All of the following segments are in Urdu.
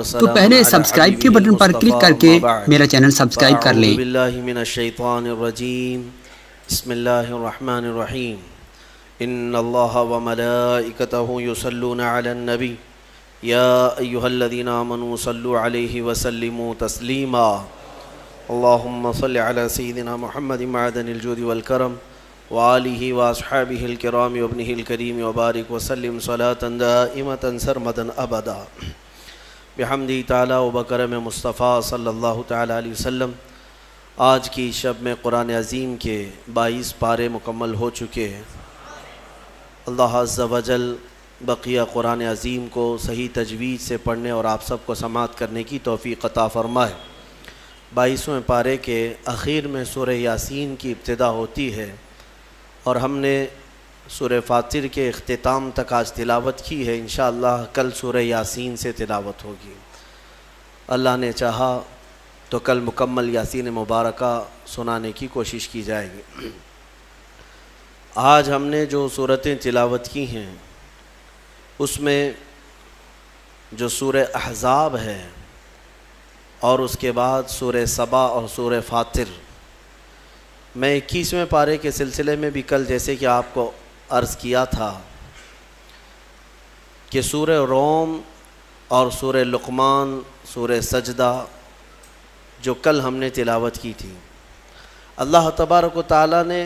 تو پہلے سبسکرائب کے بٹن پر کلک کر کے میرا چینل سبسکرائب کر لیں۔ اعوذ باللہ من الشیطان الرجیم، بسم اللہ الرحمن الرحیم۔ ان اللہ وملائکتہ یصلون علی النبی یا ایہا الذین آمنوا صلوا علیہ وسلموا تسلیما۔ اللہم صل علی سیدنا محمد معدن الجود والکرم وآلہ واصحابہ الکرام وابنہ الکریم وبارک وسلم صلاة دائمة سرمدا ابدا بحمدی تعالی و بکرم مصطفیٰ صلی اللہ تعالی علیہ وسلم۔ آج کی شب میں قرآن عظیم کے 22 پارے مکمل ہو چکے ہیں۔ اللہ عز و جل بقیہ قرآن عظیم کو صحیح تجوید سے پڑھنے اور آپ سب کو سماعت کرنے کی توفیق عطا فرمائے۔ 22ویں پارے کے اخیر میں سورہ یاسین کی ابتدا ہوتی ہے اور ہم نے سورہ فاطر کے اختتام تک آج تلاوت کی ہے۔ انشاءاللہ کل سورہ یاسین سے تلاوت ہوگی۔ اللہ نے چاہا تو کل مکمل یاسین مبارکہ سنانے کی کوشش کی جائے گی۔ آج ہم نے جو سورتیں تلاوت کی ہیں اس میں جو سورہ احزاب ہے اور اس کے بعد سورہ سبا اور سورہ فاطر، میں 21ویں پارے کے سلسلے میں بھی کل جیسے کہ آپ کو عرض کیا تھا کہ سورہ روم اور سورہ لقمان، سورہ سجدہ جو کل ہم نے تلاوت کی تھی، اللہ تبارک و تعالیٰ نے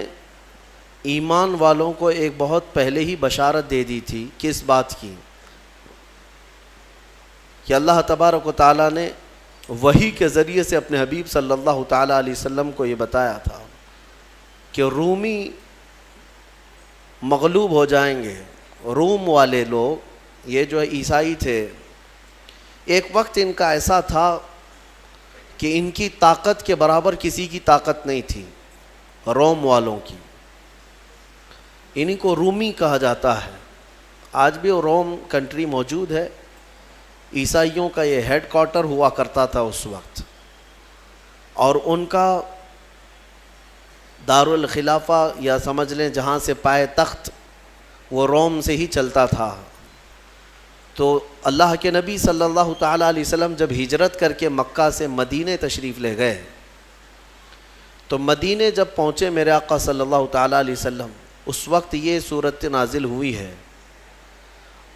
ایمان والوں کو ایک بہت پہلے ہی بشارت دے دی تھی۔ کس بات کی؟ کہ اللہ تبارک و تعالیٰ نے وحی کے ذریعے سے اپنے حبیب صلی اللہ تعالیٰ علیہ وسلم کو یہ بتایا تھا کہ رومی مغلوب ہو جائیں گے۔ روم والے لوگ یہ جو عیسائی تھے، ایک وقت ان کا ایسا تھا کہ ان کی طاقت کے برابر کسی کی طاقت نہیں تھی، روم والوں کی۔ انہی کو رومی کہا جاتا ہے۔ آج بھی وہ روم کنٹری موجود ہے، عیسائیوں کا یہ ہیڈ کوارٹر ہوا کرتا تھا اس وقت، اور ان کا دارالخلافہ یا سمجھ لیں جہاں سے پائے تخت وہ روم سے ہی چلتا تھا۔ تو اللہ کے نبی صلی اللہ تعالیٰ علیہ وسلم جب ہجرت کر کے مکہ سے مدینے تشریف لے گئے تو مدینے جب پہنچے میرے آقا صلی اللہ تعالیٰ علیہ وسلم، اس وقت یہ صورت نازل ہوئی ہے۔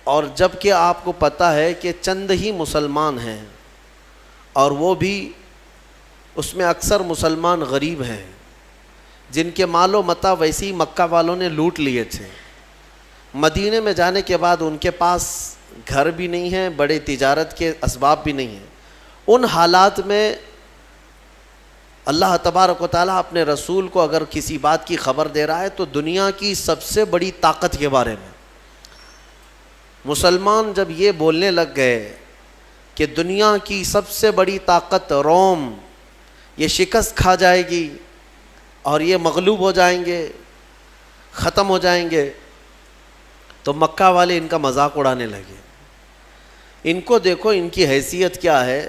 اور جب کہ آپ کو پتہ ہے کہ چند ہی مسلمان ہیں اور وہ بھی اس میں اکثر مسلمان غریب ہیں جن کے مال و متاع ویسے ہی مکہ والوں نے لوٹ لیے تھے۔ مدینے میں جانے کے بعد ان کے پاس گھر بھی نہیں ہیں، بڑے تجارت کے اسباب بھی نہیں ہیں۔ ان حالات میں اللہ تبارک و تعالیٰ اپنے رسول کو اگر کسی بات کی خبر دے رہا ہے تو دنیا کی سب سے بڑی طاقت کے بارے میں۔ مسلمان جب یہ بولنے لگ گئے کہ دنیا کی سب سے بڑی طاقت روم یہ شکست کھا جائے گی اور یہ مغلوب ہو جائیں گے، ختم ہو جائیں گے، تو مکہ والے ان کا مذاق اڑانے لگے۔ ان کو دیکھو ان کی حیثیت کیا ہے،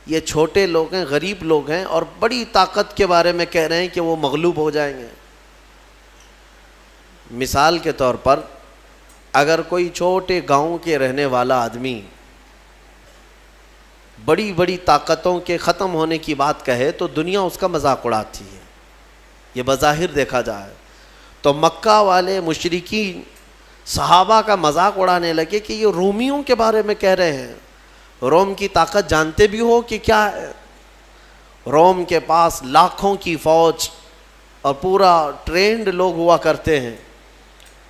یہ چھوٹے لوگ ہیں، غریب لوگ ہیں، اور بڑی طاقت کے بارے میں کہہ رہے ہیں کہ وہ مغلوب ہو جائیں گے۔ مثال کے طور پر اگر کوئی چھوٹے گاؤں کے رہنے والا آدمی بڑی بڑی طاقتوں کے ختم ہونے کی بات کہے تو دنیا اس کا مذاق اڑاتی ہے، یہ بظاہر دیکھا جائے تو۔ مکہ والے مشرکین صحابہ کا مذاق اڑانے لگے کہ یہ رومیوں کے بارے میں کہہ رہے ہیں۔ روم کی طاقت جانتے بھی ہو کہ کیا ہے؟ روم کے پاس لاکھوں کی فوج اور پورا ٹرینڈ لوگ ہوا کرتے ہیں،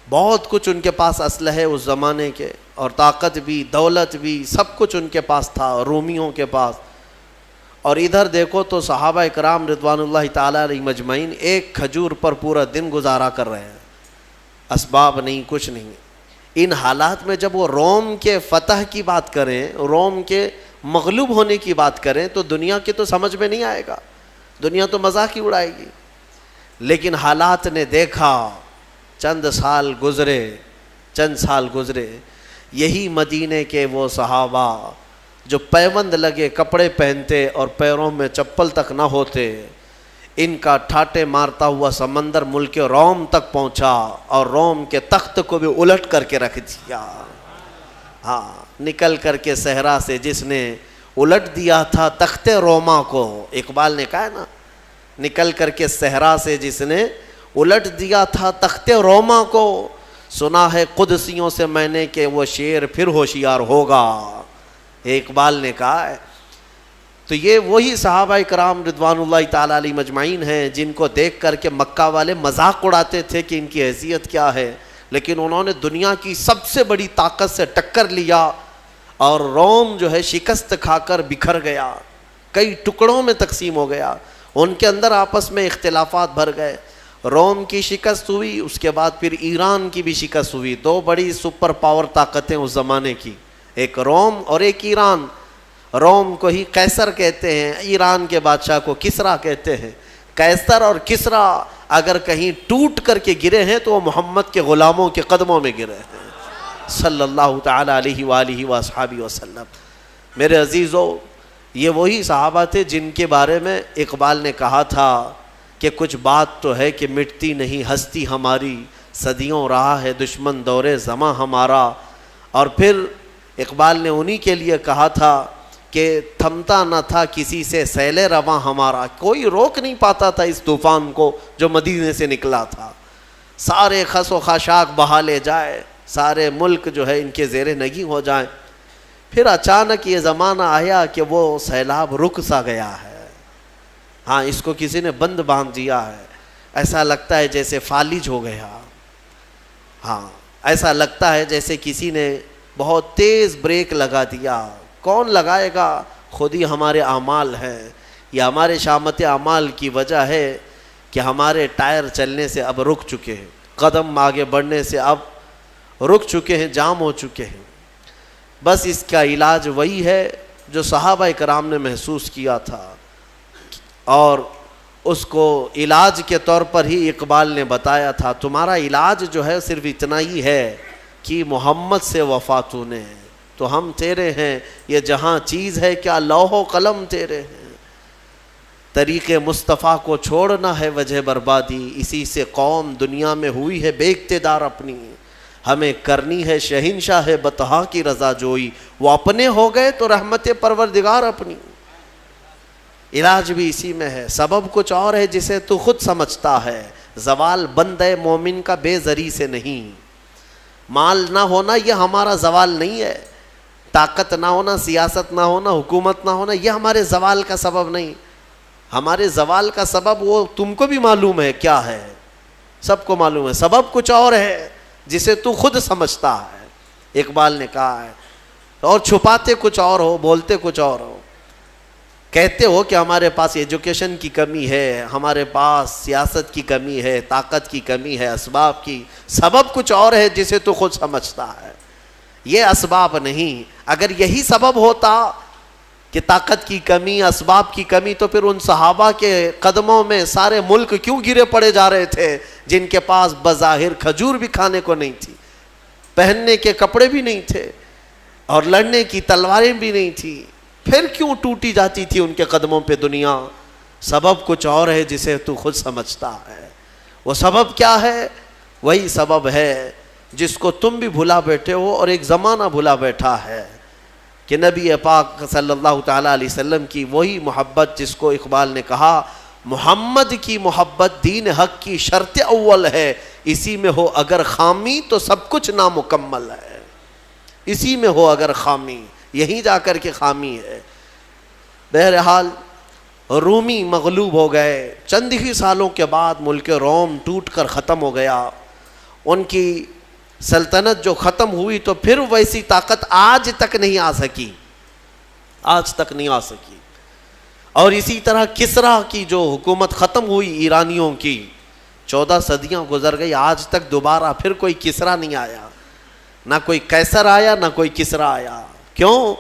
بہت کچھ ان کے پاس اسلحے اس زمانے کے، اور طاقت بھی، دولت بھی، سب کچھ ان کے پاس تھا رومیوں کے پاس۔ اور ادھر دیکھو تو صحابہ اکرام رضوان اللہ تعالیٰ علیہ مجمعین ایک کھجور پر پورا دن گزارا کر رہے ہیں، اسباب نہیں، کچھ نہیں۔ ان حالات میں جب وہ روم کے فتح کی بات کریں، روم کے مغلوب ہونے کی بات کریں تو دنیا کے تو سمجھ میں نہیں آئے گا، دنیا تو مذاق ہی اڑائے گی۔ لیکن حالات نے دیکھا، چند سال گزرے، یہی مدینے کے وہ صحابہ جو پیوند لگے کپڑے پہنتے اور پیروں میں چپل تک نہ ہوتے، ان کا ٹھاٹے مارتا ہوا سمندر ملک روم تک پہنچا اور روم کے تخت کو بھی الٹ کر کے رکھ دیا۔ ہاں، نکل کر کے صحرا سے جس نے الٹ دیا تھا تخت روما کو، اقبال نے کہا ہے نا، نکل کر کے صحرا سے جس نے الٹ دیا تھا تخت روما کو، سنا ہے قدسیوں سے میں نے کہ وہ شیر پھر ہوشیار ہوگا، اقبال نے کہا ہے۔ تو یہ وہی صحابہ کرام رضوان اللہ تعالیٰ علیہ مجمعین ہیں جن کو دیکھ کر کے مکہ والے مذاق اڑاتے تھے کہ ان کی حیثیت کیا ہے، لیکن انہوں نے دنیا کی سب سے بڑی طاقت سے ٹکر لیا اور روم جو ہے شکست کھا کر بکھر گیا، کئی ٹکڑوں میں تقسیم ہو گیا، ان کے اندر آپس میں اختلافات بھر گئے۔ روم کی شکست ہوئی، اس کے بعد پھر ایران کی بھی شکست ہوئی، دو بڑی سپر پاور طاقتیں اس زمانے کی، ایک روم اور ایک ایران۔ روم کو ہی قیصر کہتے ہیں، ایران کے بادشاہ کو کسرا کہتے ہیں۔ قیصر اور کسرا اگر کہیں ٹوٹ کر کے گرے ہیں تو وہ محمد کے غلاموں کے قدموں میں گرے ہیں، صلی اللہ تعالیٰ علیہ وآلہ وصحبہ وسلم۔ میرے عزیزو، یہ وہی صحابہ تھے جن کے بارے میں اقبال نے کہا تھا کہ کچھ بات تو ہے کہ مٹتی نہیں ہستی ہماری، صدیوں رہا ہے دشمن دور زماں ہمارا۔ اور پھر اقبال نے انہی کے لیے کہا تھا کہ تھمتا نہ تھا کسی سے سیل رواں ہمارا، کوئی روک نہیں پاتا تھا اس طوفان کو جو مدینے سے نکلا تھا، سارے خس و خاشاک بہا لے جائے، سارے ملک جو ہے ان کے زیر نگی ہو جائیں۔ پھر اچانک یہ زمانہ آیا کہ وہ سیلاب رک سا گیا ہے، ہاں اس کو کسی نے بند باندھ دیا ہے، ایسا لگتا ہے جیسے فالج ہو گیا، ہاں ایسا لگتا ہے جیسے کسی نے بہت تیز بریک لگا دیا۔ کون لگائے گا؟ خود ہی ہمارے اعمال ہیں، یہ ہمارے شامت اعمال کی وجہ ہے کہ ہمارے ٹائر چلنے سے اب رک چکے ہیں، قدم آگے بڑھنے سے اب رک چکے ہیں، جام ہو چکے ہیں۔ بس اس کا علاج وہی ہے جو صحابہ کرام نے محسوس کیا تھا، اور اس کو علاج کے طور پر ہی اقبال نے بتایا تھا، تمہارا علاج جو ہے صرف اتنا ہی ہے کہ محمد سے وفا تو نے، تو ہم تیرے ہیں، یہ جہاں چیز ہے کیا لوح و قلم تیرے ہیں، طریق مصطفیٰ کو چھوڑنا ہے وجہ بربادی، اسی سے قوم دنیا میں ہوئی ہے بے اقتدار اپنی، ہمیں کرنی ہے شہنشاہ بطحا کی رضا جوئی، وہ اپنے ہو گئے تو رحمت پروردگار اپنی۔ علاج بھی اسی میں ہے، سبب کچھ اور ہے جسے تو خود سمجھتا ہے، زوال بندے مومن کا بے زری سے نہیں، مال نہ ہونا یہ ہمارا زوال نہیں ہے، طاقت نہ ہونا، سیاست نہ ہونا، حکومت نہ ہونا، یہ ہمارے زوال کا سبب نہیں، ہمارے زوال کا سبب وہ تم کو بھی معلوم ہے کیا ہے، سب کو معلوم ہے، سبب کچھ اور ہے جسے تو خود سمجھتا ہے، اقبال نے کہا ہے، اور چھپاتے کچھ اور ہو، بولتے کچھ اور ہو، کہتے ہو کہ ہمارے پاس ایجوکیشن کی کمی ہے، ہمارے پاس سیاست کی کمی ہے، طاقت کی کمی ہے، اسباب کی، سبب کچھ اور ہے جسے تو خود سمجھتا ہے، یہ اسباب نہیں۔ اگر یہی سبب ہوتا کہ طاقت کی کمی، اسباب کی کمی، تو پھر ان صحابہ کے قدموں میں سارے ملک کیوں گرے پڑے جا رہے تھے جن کے پاس بظاہر کھجور بھی کھانے کو نہیں تھی، پہننے کے کپڑے بھی نہیں تھے، اور لڑنے کی تلواریں بھی نہیں تھی، پھر کیوں ٹوٹی جاتی تھی ان کے قدموں پہ دنیا؟ سبب کچھ اور ہے جسے تو خود سمجھتا ہے، وہ سبب کیا ہے؟ وہی سبب ہے جس کو تم بھی بھلا بیٹھے ہو اور ایک زمانہ بھلا بیٹھا ہے، کہ نبی پاک صلی اللہ تعالیٰ علیہ وسلم کی وہی محبت جس کو اقبال نے کہا محمد کی محبت دین حق کی شرط اول ہے، اسی میں ہو اگر خامی تو سب کچھ نامکمل ہے، اسی میں ہو اگر خامی، یہیں جا کر کے خامی ہے۔ بہرحال رومی مغلوب ہو گئے، چند ہی سالوں کے بعد ملک روم ٹوٹ کر ختم ہو گیا، ان کی سلطنت جو ختم ہوئی تو پھر ویسی طاقت آج تک نہیں آ سکی، آج تک نہیں آ سکی۔ اور اسی طرح کسرا کی جو حکومت ختم ہوئی ایرانیوں کی، 14 صدیاں گزر گئی، آج تک دوبارہ پھر کوئی کسرا نہیں آیا، نہ کوئی قیصر آیا نہ کوئی کسرا آیا۔ کیوں؟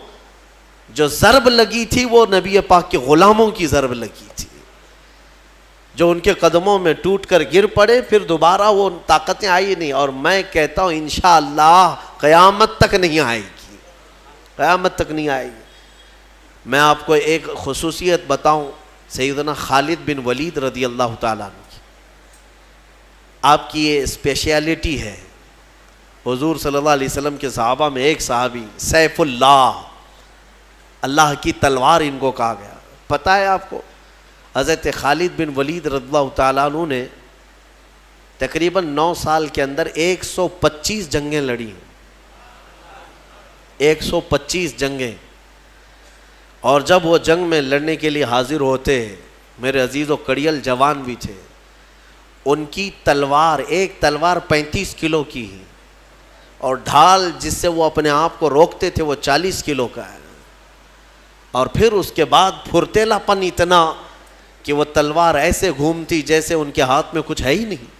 جو ضرب لگی تھی وہ نبی پاک کے غلاموں کی ضرب لگی تھی، جو ان کے قدموں میں ٹوٹ کر گر پڑے، پھر دوبارہ وہ طاقتیں آئی نہیں، اور میں کہتا ہوں انشاءاللہ قیامت تک نہیں آئے گی، قیامت تک نہیں آئے گی۔ میں آپ کو ایک خصوصیت بتاؤں سیدنا خالد بن ولید رضی اللہ تعالیٰ عنہ کی، آپ کی یہ اسپیشیلٹی ہے، حضور صلی اللہ علیہ وسلم کے صحابہ میں ایک صحابی سیف اللہ، اللہ کی تلوار ان کو کہا گیا. پتہ ہے آپ کو حضرت خالد بن ولید رضی اللہ تعالیٰ عنہ نے تقریباً 9 سال کے اندر 125 جنگیں لڑی ہیں. 125 جنگیں. اور جب وہ جنگ میں لڑنے کے لیے حاضر ہوتے، میرے عزیز و کڑیل جوان بھی تھے، ان کی تلوار، ایک تلوار 35 کلو کی ہے، اور ڈھال جس سے وہ اپنے آپ کو روکتے تھے وہ 40 کلو کا ہے. اور پھر اس کے بعد پھرتیلا پن اتنا کہ وہ تلوار ایسے گھومتی جیسے ان کے ہاتھ میں کچھ ہے ہی نہیں.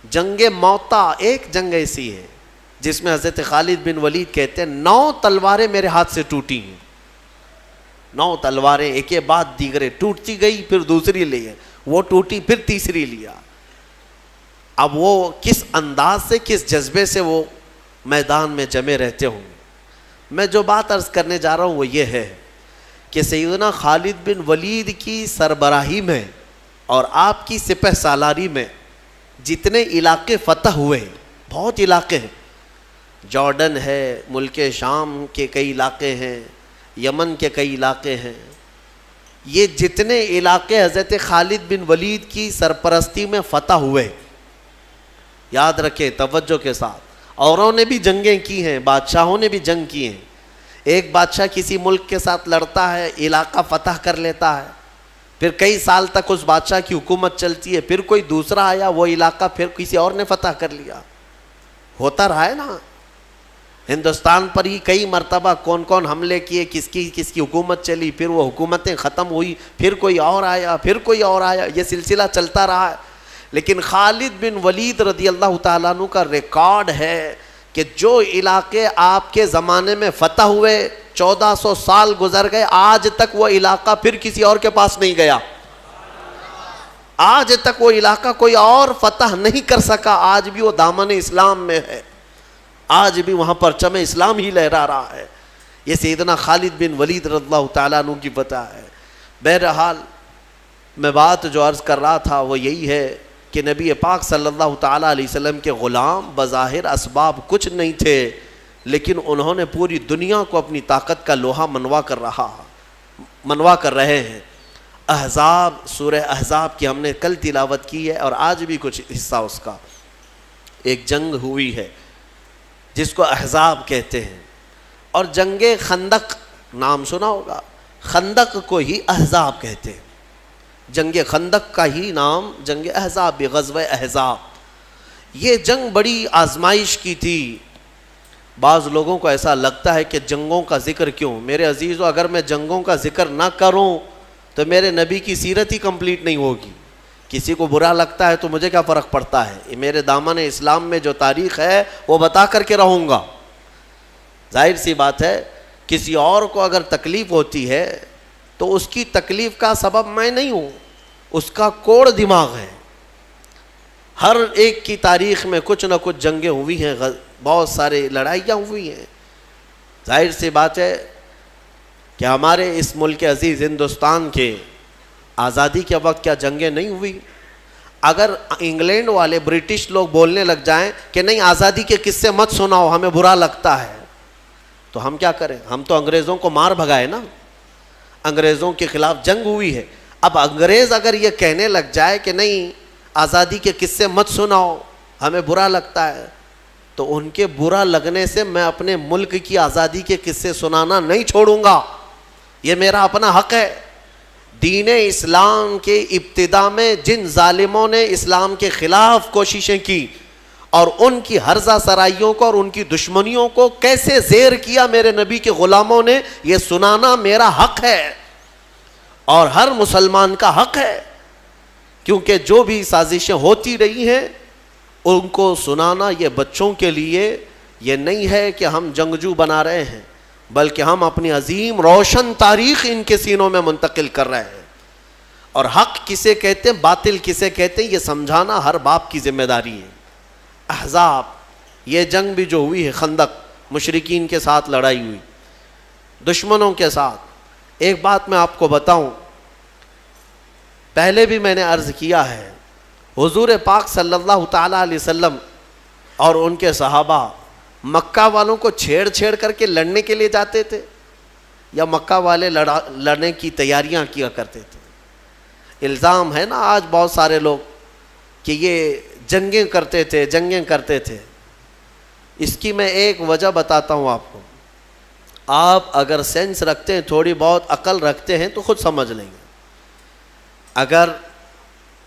جنگ موتا ایک جنگ ایسی ہے جس میں حضرت خالد بن ولید کہتے ہیں 9 تلواریں میرے ہاتھ سے ٹوٹی ہیں. 9 تلواریں ایک کے بعد دیگرے ٹوٹتی گئی، پھر دوسری لی، وہ ٹوٹی پھر تیسری لیا. اب وہ کس انداز سے، کس جذبے سے وہ میدان میں جمے رہتے ہوں. میں جو بات عرض کرنے جا رہا ہوں وہ یہ ہے کہ سیدنا خالد بن ولید کی سربراہی میں اور آپ کی سپہ سالاری میں جتنے علاقے فتح ہوئے، بہت علاقے ہیں، جارڈن ہے، ملک شام کے کئی علاقے ہیں، یمن کے کئی علاقے ہیں، یہ جتنے علاقے حضرت خالد بن ولید کی سرپرستی میں فتح ہوئے، یاد رکھیں توجہ کے ساتھ. اوروں نے بھی جنگیں کی ہیں، بادشاہوں نے بھی جنگ کی ہیں. ایک بادشاہ کسی ملک کے ساتھ لڑتا ہے، علاقہ فتح کر لیتا ہے، پھر کئی سال تک اس بادشاہ کی حکومت چلتی ہے، پھر کوئی دوسرا آیا، وہ علاقہ پھر کسی اور نے فتح کر لیا. ہوتا رہا ہے نا. ہندوستان پر ہی کئی مرتبہ کون کون حملے کیے، کس کی حکومت چلی، پھر وہ حکومتیں ختم ہوئی، پھر کوئی اور آیا، پھر کوئی اور آیا، یہ سلسلہ چلتا رہا ہے. لیکن خالد بن ولید رضی اللہ تعالیٰ عنہ کا ریکارڈ ہے کہ جو علاقے آپ کے زمانے میں فتح ہوئے، 1400 سال گزر گئے، آج تک وہ علاقہ پھر کسی اور کے پاس نہیں گیا. آج تک وہ علاقہ کوئی اور فتح نہیں کر سکا. آج بھی وہ دامن اسلام میں ہے، آج بھی وہاں پرچم اسلام ہی لہرا رہا ہے. یہ سیدنا خالد بن ولید رضی اللہ تعالیٰ عنہ کی فتح ہے. بہرحال میں بات جو عرض کر رہا تھا وہ یہی ہے کہ نبی پاک صلی اللہ تعالیٰ علیہ وسلم کے غلام بظاہر اسباب کچھ نہیں تھے، لیکن انہوں نے پوری دنیا کو اپنی طاقت کا لوہا منوا کر رہے ہیں. احزاب، سورہ احزاب کی ہم نے کل تلاوت کی ہے اور آج بھی کچھ حصہ اس کا. ایک جنگ ہوئی ہے جس کو احزاب کہتے ہیں، اور جنگ خندق نام سنا ہوگا، خندق کو ہی احزاب کہتے ہیں. جنگ خندق کا ہی نام جنگ احزاب بھی، غزوہ احزاب. یہ جنگ بڑی آزمائش کی تھی. بعض لوگوں کو ایسا لگتا ہے کہ جنگوں کا ذکر کیوں؟ میرے عزیزو، اگر میں جنگوں کا ذکر نہ کروں تو میرے نبی کی سیرت ہی کمپلیٹ نہیں ہوگی. کسی کو برا لگتا ہے تو مجھے کیا فرق پڑتا ہے؟ میرے دامن اسلام میں جو تاریخ ہے وہ بتا کر کے رہوں گا. ظاہر سی بات ہے کسی اور کو اگر تکلیف ہوتی ہے تو اس کی تکلیف کا سبب میں نہیں ہوں، اس کا کوڑ دماغ ہے. ہر ایک کی تاریخ میں کچھ نہ کچھ جنگیں ہوئی ہیں، بہت سارے لڑائیاں ہوئی ہیں. ظاہر سی بات ہے کہ ہمارے اس ملک عزیز ہندوستان کے آزادی کے وقت کیا جنگیں نہیں ہوئی؟ اگر انگلینڈ والے، برٹش لوگ بولنے لگ جائیں کہ نہیں آزادی کے قصے مت سناؤ، ہمیں برا لگتا ہے، تو ہم کیا کریں؟ ہم تو انگریزوں کو مار بھگائے نا، انگریزوں کے خلاف جنگ ہوئی ہے. اب انگریز اگر یہ کہنے لگ جائے کہ نہیں آزادی کے قصے مت سناؤ، ہمیں برا لگتا ہے، تو ان کے برا لگنے سے میں اپنے ملک کی آزادی کے قصے سنانا نہیں چھوڑوں گا. یہ میرا اپنا حق ہے. دین اسلام کے ابتدا میں جن ظالموں نے اسلام کے خلاف کوششیں کی اور ان کی ہرزہ سرائیوں کو اور ان کی دشمنیوں کو کیسے زیر کیا میرے نبی کے غلاموں نے، یہ سنانا میرا حق ہے اور ہر مسلمان کا حق ہے. کیونکہ جو بھی سازشیں ہوتی رہی ہیں ان کو سنانا یہ بچوں کے لیے یہ نہیں ہے کہ ہم جنگجو بنا رہے ہیں، بلکہ ہم اپنی عظیم روشن تاریخ ان کے سینوں میں منتقل کر رہے ہیں. اور حق کسے کہتے ہیں، باطل کسے کہتے ہیں، یہ سمجھانا ہر باپ کی ذمہ داری ہے. احزاب، یہ جنگ بھی جو ہوئی ہے، خندق، مشرکین کے ساتھ لڑائی ہوئی، دشمنوں کے ساتھ. ایک بات میں آپ کو بتاؤں، پہلے بھی میں نے عرض کیا ہے، حضور پاک صلی اللہ تعالیٰ علیہ وسلم اور ان کے صحابہ مکہ والوں کو چھیڑ چھیڑ کر کے لڑنے کے لیے جاتے تھے یا مکہ والے لڑنے کی تیاریاں کیا کرتے تھے؟ الزام ہے نا آج بہت سارے لوگ کہ یہ جنگیں کرتے تھے. اس کی میں ایک وجہ بتاتا ہوں آپ کو. آپ اگر سینس رکھتے ہیں، تھوڑی بہت عقل رکھتے ہیں تو خود سمجھ لیں گے. اگر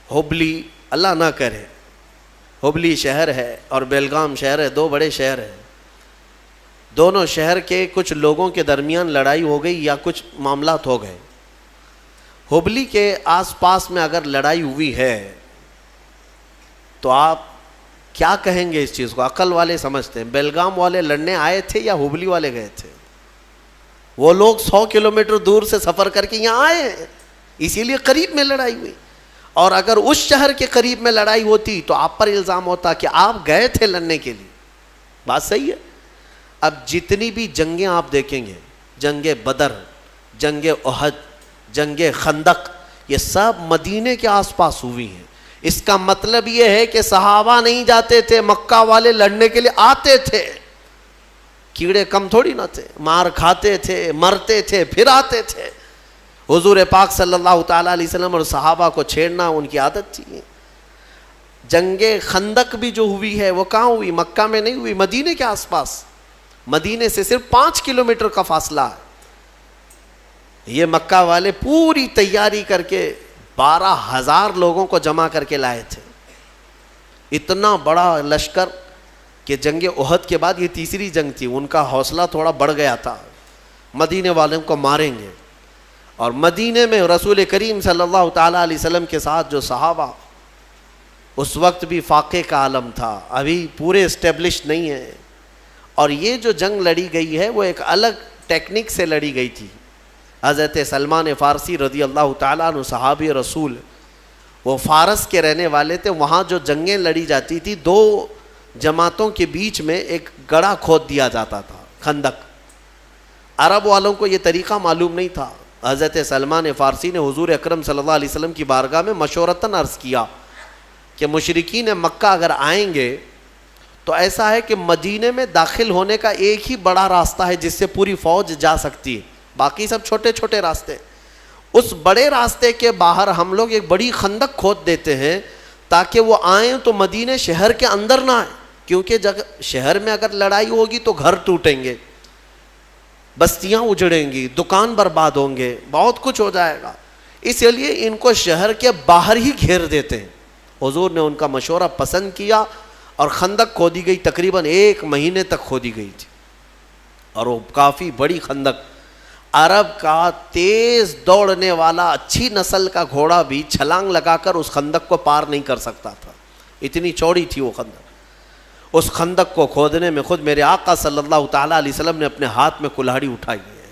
ہبلی، اللہ نہ کرے، ہبلی شہر ہے اور بیلگام شہر ہے، دو بڑے شہر ہیں، دونوں شہر کے کچھ لوگوں کے درمیان لڑائی ہو گئی یا کچھ معاملات ہو گئے. ہبلی کے آس پاس میں اگر لڑائی ہوئی ہے تو آپ کیا کہیں گے اس چیز کو؟ عقل والے سمجھتے ہیں بیلگام والے لڑنے آئے تھے یا ہبلی والے گئے تھے؟ وہ لوگ 100 کلومیٹر دور سے سفر کر کے یہاں آئے ہیں، اسی لیے قریب میں لڑائی ہوئی. اور اگر اس شہر کے قریب میں لڑائی ہوتی تو آپ پر الزام ہوتا کہ آپ گئے تھے لڑنے کے لیے. بات صحیح ہے. اب جتنی بھی جنگیں آپ دیکھیں گے، جنگ بدر، جنگ احد، جنگ خندق، یہ سب مدینے کے آس پاس ہوئی ہیں. اس کا مطلب یہ ہے کہ صحابہ نہیں جاتے تھے، مکہ والے لڑنے کے لیے آتے تھے. کیڑے کم تھوڑی نہ تھے، مار کھاتے تھے، مرتے تھے، پھر آتے تھے. حضور پاک صلی اللہ تعالیٰ علیہ وسلم اور صحابہ کو چھیڑنا ان کی عادت تھی. جنگ خندق بھی جو ہوئی ہے وہ کہاں ہوئی؟ مکہ میں نہیں ہوئی، مدینے کے آس پاس. مدینے سے صرف 5 کلومیٹر کا فاصلہ ہے. یہ مکہ والے پوری تیاری کر کے 12,000 لوگوں کو جمع کر کے لائے تھے. اتنا بڑا لشکر کہ جنگ احد کے بعد یہ تیسری جنگ تھی. ان کا حوصلہ تھوڑا بڑھ گیا تھا، مدینے والوں کو ماریں گے. اور مدینے میں رسول کریم صلی اللہ تعالیٰ علیہ وسلم کے ساتھ جو صحابہ، اس وقت بھی فاقے کا عالم تھا، ابھی پورے اسٹیبلش نہیں ہے. اور یہ جو جنگ لڑی گئی ہے وہ ایک الگ ٹیکنیک سے لڑی گئی تھی. حضرت سلمان فارسی رضی اللہ تعالیٰ عنہ صحابی رسول، وہ فارس کے رہنے والے تھے. وہاں جو جنگیں لڑی جاتی تھی، 2 جماعتوں کے بیچ میں ایک گڑھا کھود دیا جاتا تھا، خندق. عرب والوں کو یہ طریقہ معلوم نہیں تھا. حضرت سلمان فارسی نے حضور اکرم صلی اللہ علیہ وسلم کی بارگاہ میں مشورتاً عرض کیا کہ مشرکین مکہ اگر آئیں گے تو ایسا ہے کہ مدینے میں داخل ہونے کا ایک ہی بڑا راستہ ہے جس سے پوری فوج جا سکتی ہے، باقی سب چھوٹے چھوٹے راستے. اس بڑے راستے کے باہر ہم لوگ ایک بڑی خندق کھود دیتے ہیں تاکہ وہ آئیں تو مدینے شہر کے اندر نہ آئیں، کیونکہ شہر میں اگر لڑائی ہوگی تو گھر ٹوٹیں گے، بستیاں اجڑیں گی، دکان برباد ہوں گے، بہت کچھ ہو جائے گا. اس لیے ان کو شہر کے باہر ہی گھیر دیتے ہیں. حضور نے ان کا مشورہ پسند کیا اور خندق کھودی گئی. تقریباً 1 مہینے تک کھودی گئی تھی اور وہ کافی بڑی خندق. عرب کا تیز دوڑنے والا اچھی نسل کا گھوڑا بھی چھلانگ لگا کر اس خندق کو پار نہیں کر سکتا تھا، اتنی چوڑی تھی وہ خندق. اس خندق کو کھودنے میں خود میرے آقا صلی اللہ تعالیٰ علیہ وسلم نے اپنے ہاتھ میں کلہاڑی اٹھائی ہے.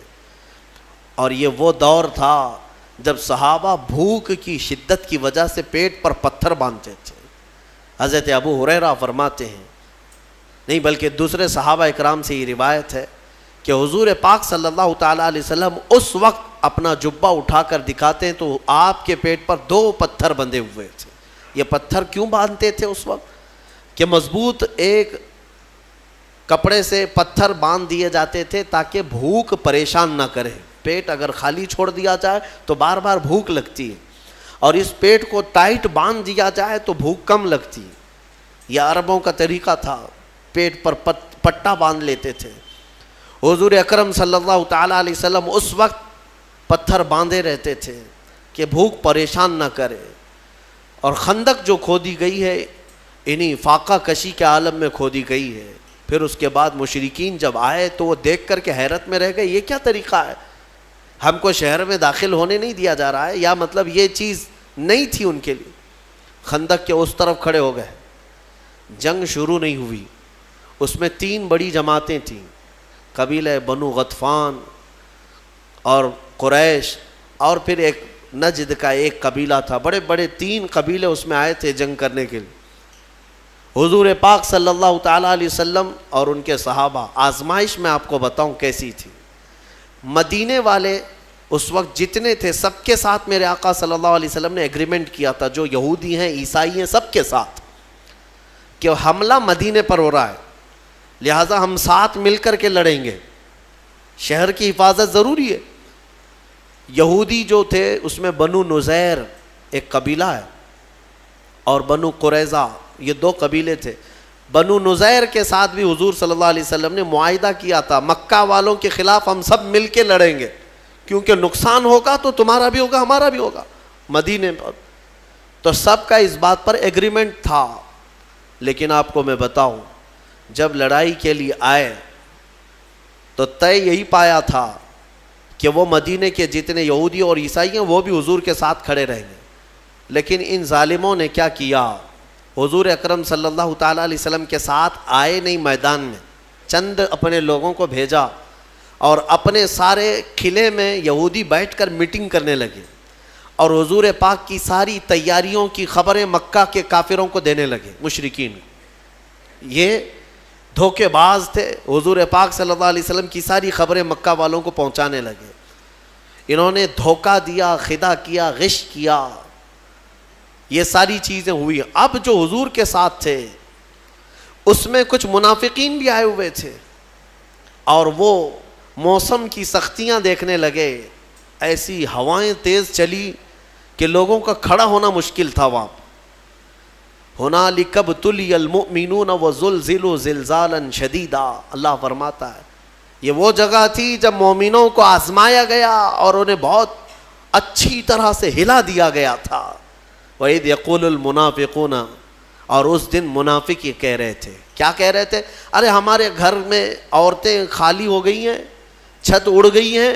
اور یہ وہ دور تھا جب صحابہ بھوک کی شدت کی وجہ سے پیٹ پر پتھر باندھتے تھے. حضرت ابو ہریرہ فرماتے ہیں، نہیں بلکہ دوسرے صحابہ اکرام سے یہ روایت ہے کہ حضور پاک صلی اللہ تعالیٰ علیہ وسلم اس وقت اپنا جبہ اٹھا کر دکھاتے ہیں تو آپ کے پیٹ پر 2 پتھر بندھے ہوئے تھے. یہ پتھر کیوں باندھتے تھے اس وقت؟ کہ مضبوط ایک کپڑے سے پتھر باندھ دیے جاتے تھے تاکہ بھوک پریشان نہ کرے. پیٹ اگر خالی چھوڑ دیا جائے تو بار بار بھوک لگتی ہے، اور اس پیٹ کو ٹائٹ باندھ دیا جائے تو بھوک کم لگتی. یہ عربوں کا طریقہ تھا، پیٹ پر پٹا باندھ لیتے تھے. حضور اکرم صلی اللہ تعالیٰ علیہ وسلم اس وقت پتھر باندھے رہتے تھے کہ بھوک پریشان نہ کرے. اور خندق جو کھودی گئی ہے انہی فاقہ کشی کے عالم میں کھودی گئی ہے. پھر اس کے بعد مشرکین جب آئے تو وہ دیکھ کر کے حیرت میں رہ گئے، یہ کیا طریقہ ہے؟ ہم کو شہر میں داخل ہونے نہیں دیا جا رہا ہے، یا مطلب یہ چیز نہیں تھی ان کے لیے. خندق کے اس طرف کھڑے ہو گئے. جنگ شروع نہیں ہوئی. اس میں 3 بڑی جماعتیں تھیں، قبیلہ بنو غطفان اور قریش، اور پھر ایک نجد کا ایک قبیلہ تھا. بڑے بڑے 3 قبیلے اس میں آئے تھے جنگ کرنے کے لیے. حضور پاک صلی اللہ تعالیٰ علیہ وسلم اور ان کے صحابہ، آزمائش میں آپ کو بتاؤں کیسی تھی. مدینے والے اس وقت جتنے تھے سب کے ساتھ میرے آقا صلی اللہ علیہ وسلم نے ایگریمنٹ کیا تھا، جو یہودی ہیں، عیسائی ہیں، سب کے ساتھ کہ حملہ مدینے پر ہو رہا ہے، لہٰذا ہم ساتھ مل کر کے لڑیں گے، شہر کی حفاظت ضروری ہے۔ یہودی جو تھے اس میں بنو نذیر ایک قبیلہ ہے اور بنو قریظہ، یہ دو قبیلے تھے۔ بنو نذیر کے ساتھ بھی حضور صلی اللہ علیہ وسلم نے معاہدہ کیا تھا، مکہ والوں کے خلاف ہم سب مل کے لڑیں گے، کیونکہ نقصان ہوگا تو تمہارا بھی ہوگا ہمارا بھی ہوگا مدینے پر۔ تو سب کا اس بات پر ایگریمنٹ تھا۔ لیکن آپ کو میں بتاؤں، جب لڑائی کے لیے آئے تو طے یہی پایا تھا کہ وہ مدینے کے جتنے یہودی اور عیسائی ہیں وہ بھی حضور کے ساتھ کھڑے رہیں گے۔ لیکن ان ظالموں نے کیا کیا، حضور اکرم صلی اللہ تعالیٰ علیہ وسلم کے ساتھ آئے نہیں میدان میں، چند اپنے لوگوں کو بھیجا اور اپنے سارے قلعے میں یہودی بیٹھ کر میٹنگ کرنے لگے اور حضور پاک کی ساری تیاریوں کی خبریں مکہ کے کافروں کو دینے لگے، مشرکین۔ یہ دھوکے باز تھے، حضور پاک صلی اللہ علیہ وسلم کی ساری خبریں مکہ والوں کو پہنچانے لگے۔ انہوں نے دھوکہ دیا، خدا کیا، غش کیا، یہ ساری چیزیں ہوئی۔ اب جو حضور کے ساتھ تھے اس میں کچھ منافقین بھی آئے ہوئے تھے اور وہ موسم کی سختیاں دیکھنے لگے، ایسی ہوائیں تیز چلی کہ لوگوں کا کھڑا ہونا مشکل تھا وہاں۔ ہنالک ابتلی المؤمنون وزلزلوا زلزالا شدیدا، اللہ فرماتا ہے یہ وہ جگہ تھی جب مومنوں کو آزمایا گیا اور انہیں بہت اچھی طرح سے ہلا دیا گیا تھا۔ وَإِذْ يَقُولُ الْمُنَافِقُونَ، اور اس دن منافق یہ کہہ رہے تھے، کیا کہہ رہے تھے؟ ارے ہمارے گھر میں عورتیں خالی ہو گئی ہیں، چھت اڑ گئی ہیں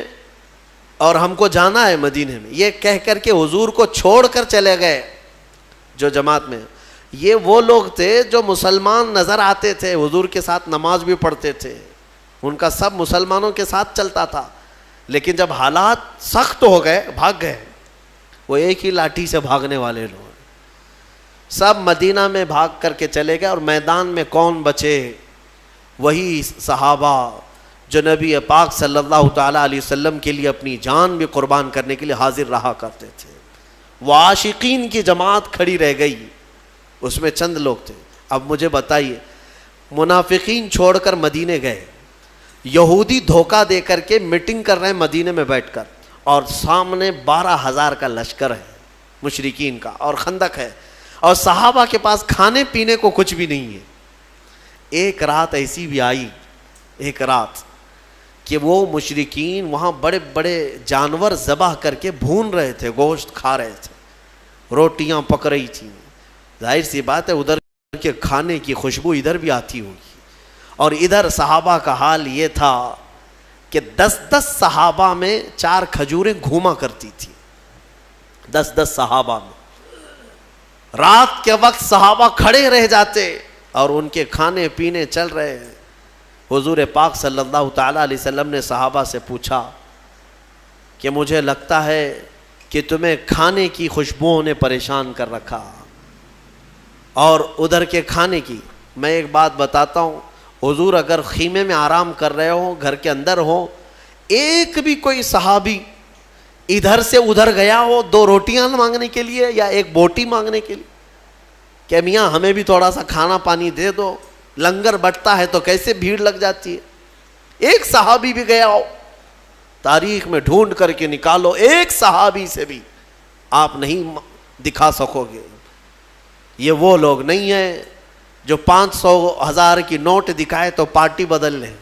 اور ہم کو جانا ہے مدینے میں، یہ کہہ کر کے حضور کو چھوڑ کر چلے گئے۔ جو جماعت میں یہ وہ لوگ تھے جو مسلمان نظر آتے تھے، حضور کے ساتھ نماز بھی پڑھتے تھے، ان کا سب مسلمانوں کے ساتھ چلتا تھا، لیکن جب حالات سخت ہو گئے بھاگ گئے۔ وہ ایک ہی لاٹھی سے بھاگنے والے لوگ سب مدینہ میں بھاگ کر کے چلے گئے، اور میدان میں کون بچے؟ وہی صحابہ جو نبی پاک صلی اللہ تعالیٰ علیہ وسلم کے لیے اپنی جان بھی قربان کرنے کے لیے حاضر رہا کرتے تھے۔ وہ عاشقین کی جماعت کھڑی رہ گئی، اس میں چند لوگ تھے۔ اب مجھے بتائیے، منافقین چھوڑ کر مدینے گئے، یہودی دھوکہ دے کر کے میٹنگ کر رہے ہیں مدینے میں بیٹھ کر، اور سامنے 12,000 کا لشکر ہے مشرکین کا، اور خندق ہے، اور صحابہ کے پاس کھانے پینے کو کچھ بھی نہیں ہے۔ ایک رات ایسی بھی آئی، ایک رات کہ وہ مشرکین وہاں بڑے بڑے جانور ذبح کر کے بھون رہے تھے، گوشت کھا رہے تھے، روٹیاں پک رہی تھیں۔ ظاہر سی بات ہے ادھر کے کھانے کی خوشبو ادھر بھی آتی ہوگی، اور ادھر صحابہ کا حال یہ تھا کہ 10 صحابہ میں 4 کھجوریں گھوما کرتی تھی، 10 صحابہ میں۔ رات کے وقت صحابہ کھڑے رہ جاتے اور ان کے کھانے پینے چل رہے ہیں۔ حضور پاک صلی اللہ تعالیٰ علیہ وسلم نے صحابہ سے پوچھا کہ مجھے لگتا ہے کہ تمہیں کھانے کی خوشبوؤں نے پریشان کر رکھا، اور ادھر کے کھانے کی۔ میں ایک بات بتاتا ہوں، حضور اگر خیمے میں آرام کر رہے ہوں، گھر کے اندر ہوں، ایک بھی کوئی صحابی ادھر سے ادھر گیا ہو 2 روٹیاں مانگنے کے لیے یا 1 بوٹی مانگنے کے لیے کہ میاں ہمیں بھی تھوڑا سا کھانا پانی دے دو، لنگر بٹتا ہے تو کیسے بھیڑ لگ جاتی ہے، ایک صحابی بھی گیا ہو؟ تاریخ میں ڈھونڈ کر کے نکالو، ایک صحابی سے بھی آپ نہیں دکھا سکو گے۔ یہ وہ لوگ نہیں ہیں جو 500 1000 کی نوٹ دکھائے تو پارٹی بدل لیں۔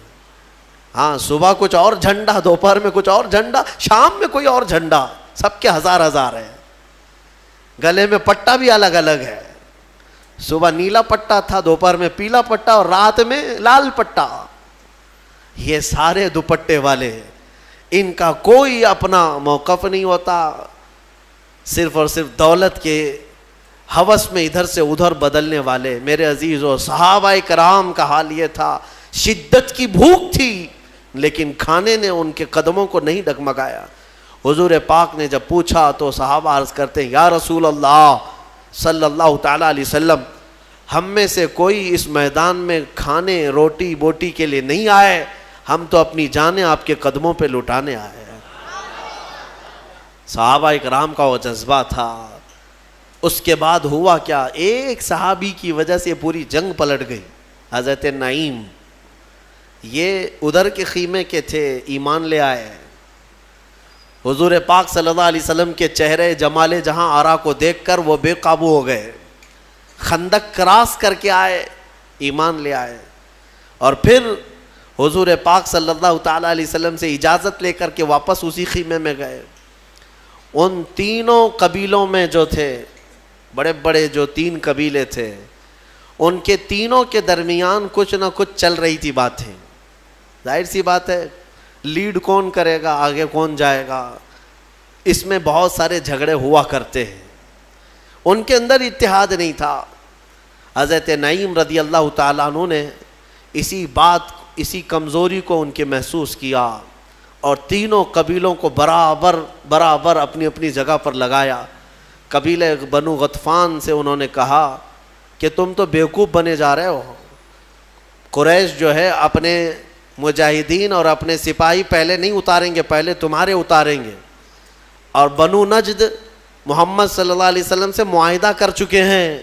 ہاں، صبح کچھ اور جھنڈا، دوپہر میں کچھ اور جھنڈا، شام میں کوئی اور جھنڈا، سب کے 1000 ہے۔ گلے میں پٹا بھی الگ الگ ہے، صبح نیلا پٹا تھا، دوپہر میں پیلا پٹا، اور رات میں لال پٹا۔ یہ سارے دوپٹے والے، ان کا کوئی اپنا موقف نہیں ہوتا، صرف اور صرف دولت کے ہوس میں ادھر سے ادھر بدلنے والے۔ میرے عزیزو، صحابہ کرام کا حال یہ تھا، شدت کی بھوک تھی لیکن کھانے نے ان کے قدموں کو نہیں ڈگمگایا۔ حضور پاک نے جب پوچھا تو صحابہ عرض کرتے ہیں، یا رسول اللہ صلی اللہ تعالیٰ علیہ وسلم، ہم میں سے کوئی اس میدان میں کھانے روٹی بوٹی کے لیے نہیں آئے، ہم تو اپنی جانیں آپ کے قدموں پہ لٹانے آئے ہیں۔ صحابہ کرام کا وہ جذبہ تھا۔ اس کے بعد ہوا کیا، ایک صحابی کی وجہ سے پوری جنگ پلٹ گئی. حضرت نعیم یہ ادھر کے خیمے کے تھے، ایمان لے آئے. حضور پاک صلی اللہ علیہ وسلم کے چہرے جمال جہاں آرا کو دیکھ کر وہ بے قابو ہو گئے. خندق کراس کر کے آئے، ایمان لے آئے. اور پھر حضور پاک صلی اللہ تعالیٰ علیہ وسلم سے اجازت لے کر کے واپس اسی خیمے میں گئے. ان تینوں قبیلوں میں جو تھے، بڑے بڑے جو 3 قبیلے تھے، ان کے تینوں کے درمیان کچھ نہ کچھ چل رہی تھی باتیں. ظاہر سی بات ہے، لیڈ کون کرے گا، آگے کون جائے گا، اس میں بہت سارے جھگڑے ہوا کرتے ہیں. ان کے اندر اتحاد نہیں تھا. حضرت نعیم رضی اللہ تعالیٰ عنہ نے اسی کمزوری کو ان کے محسوس کیا اور تینوں قبیلوں کو برابر اپنی اپنی جگہ پر لگایا. قبیلہ بنو غطفان سے انہوں نے کہا کہ تم تو بیوقوف بنے جا رہے ہو. قریش جو ہے اپنے مجاہدین اور اپنے سپاہی پہلے نہیں اتاریں گے، پہلے تمہارے اتاریں گے. اور بنو نجد محمد صلی اللہ علیہ وسلم سے معاہدہ کر چکے ہیں،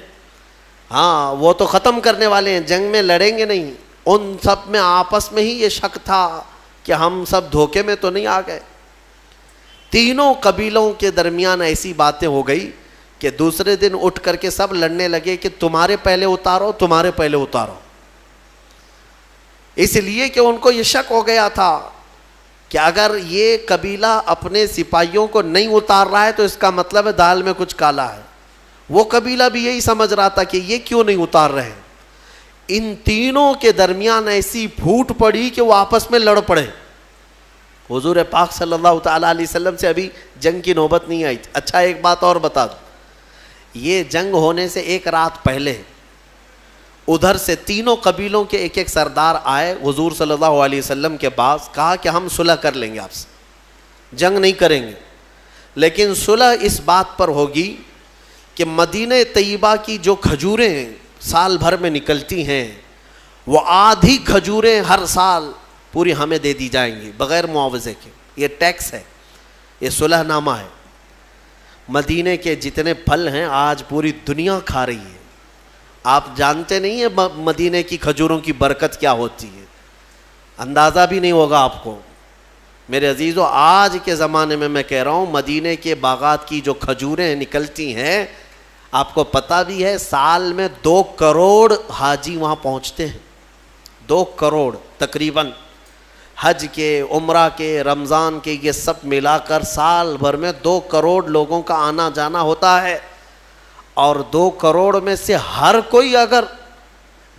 ہاں وہ تو ختم کرنے والے ہیں، جنگ میں لڑیں گے نہیں. ان سب میں آپس میں ہی یہ شک تھا کہ ہم سب دھوکے میں تو نہیں آ گئے. تینوں قبیلوں کے درمیان ایسی باتیں ہو گئی کہ دوسرے دن اٹھ کر کے سب لڑنے لگے کہ تمہارے پہلے اتارو، تمہارے پہلے اتارو. اس لیے کہ ان کو یہ شک ہو گیا تھا کہ اگر یہ قبیلہ اپنے سپاہیوں کو نہیں اتار رہا ہے تو اس کا مطلب ہے دال میں کچھ کالا ہے. وہ قبیلہ بھی یہی سمجھ رہا تھا کہ یہ کیوں نہیں اتار رہے. ان تینوں کے درمیان ایسی پھوٹ پڑی کہ وہ آپس میں لڑ پڑے. حضور پاک صلی اللہ تعالیٰ علیہ وسلم سے ابھی جنگ کی نوبت نہیں آئی تھی. اچھا ایک بات اور بتا دوں، یہ جنگ ہونے سے ایک رات پہلے ادھر سے تینوں قبیلوں کے ایک سردار آئے حضور صلی اللہ علیہ وسلم کے پاس، کہا کہ ہم صلح کر لیں گے آپ سے، جنگ نہیں کریں گے، لیکن صلح اس بات پر ہوگی کہ مدینہ طیبہ کی جو کھجوریں سال بھر میں نکلتی ہیں وہ آدھی کھجوریں ہر سال پوری ہمیں دے دی جائیں گی بغیر معاوضے کے. یہ ٹیکس ہے، یہ صلح نامہ ہے. مدینے کے جتنے پھل ہیں آج پوری دنیا کھا رہی ہے. آپ جانتے نہیں ہیں مدینے کی کھجوروں کی برکت کیا ہوتی ہے، اندازہ بھی نہیں ہوگا آپ کو. میرے عزیزو، آج کے زمانے میں کہہ رہا ہوں، مدینے کے باغات کی جو کھجوریں نکلتی ہیں، آپ کو پتہ بھی ہے سال میں 2 کروڑ حاجی وہاں پہنچتے ہیں. 2 کروڑ تقریباً، حج کے، عمرہ کے، رمضان کے، یہ سب ملا کر سال بھر میں 2 کروڑ لوگوں کا آنا جانا ہوتا ہے. اور 2 کروڑ میں سے ہر کوئی اگر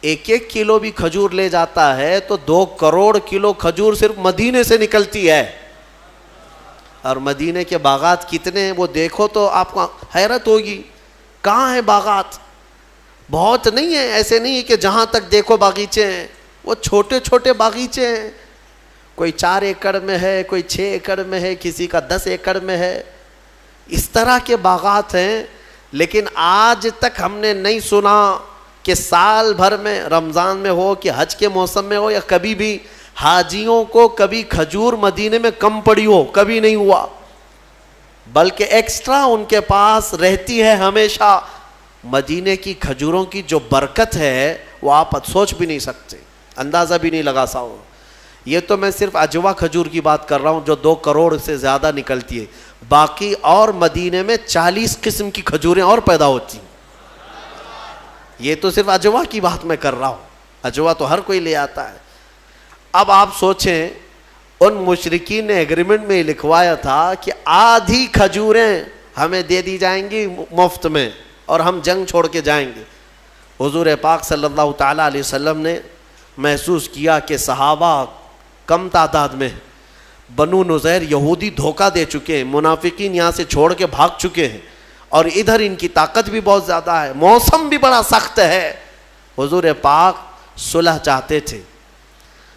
1 کلو بھی کھجور لے جاتا ہے تو 2 کروڑ کلو کھجور صرف مدینے سے نکلتی ہے. اور مدینے کے باغات کتنے ہیں وہ دیکھو تو آپ کو حیرت ہوگی. کہاں ہیں باغات؟ بہت نہیں ہیں، ایسے نہیں ہے کہ جہاں تک دیکھو باغیچے ہیں. وہ چھوٹے چھوٹے باغیچے ہیں، کوئی 4 ایکڑ میں ہے، کوئی 6 ایکڑ میں ہے، کسی کا 10 ایکڑ میں ہے. اس طرح کے باغات ہیں. لیکن آج تک ہم نے نہیں سنا کہ سال بھر میں، رمضان میں ہو کہ حج کے موسم میں ہو، یا کبھی بھی حاجیوں کو کبھی کھجور مدینے میں کم پڑی ہو. کبھی نہیں ہوا، بلکہ ایکسٹرا ان کے پاس رہتی ہے ہمیشہ. مدینے کی کھجوروں کی جو برکت ہے وہ آپ سوچ بھی نہیں سکتے، اندازہ بھی نہیں لگا سکو. یہ تو میں صرف اجوا کھجور کی بات کر رہا ہوں جو 2 کروڑ سے زیادہ نکلتی ہے. باقی اور مدینے میں 40 قسم کی کھجوریں اور پیدا ہوتی ہیں. یہ تو صرف اجوا کی بات میں کر رہا ہوں، اجوا تو ہر کوئی لے آتا ہے. اب آپ سوچیں، ان مشرکین نے ایگریمنٹ میں لکھوایا تھا کہ آدھی کھجوریں ہمیں دے دی جائیں گی مفت میں اور ہم جنگ چھوڑ کے جائیں گے. حضور پاک صلی اللہ تعالیٰ علیہ وسلم نے محسوس کیا کہ صحابہ کم تعداد میں، بنو نذیر یہودی دھوکہ دے چکے ہیں، منافقین یہاں سے چھوڑ کے بھاگ چکے ہیں، اور ادھر ان کی طاقت بھی بہت زیادہ ہے، موسم بھی بڑا سخت ہے. حضور پاک صلح چاہتے تھے.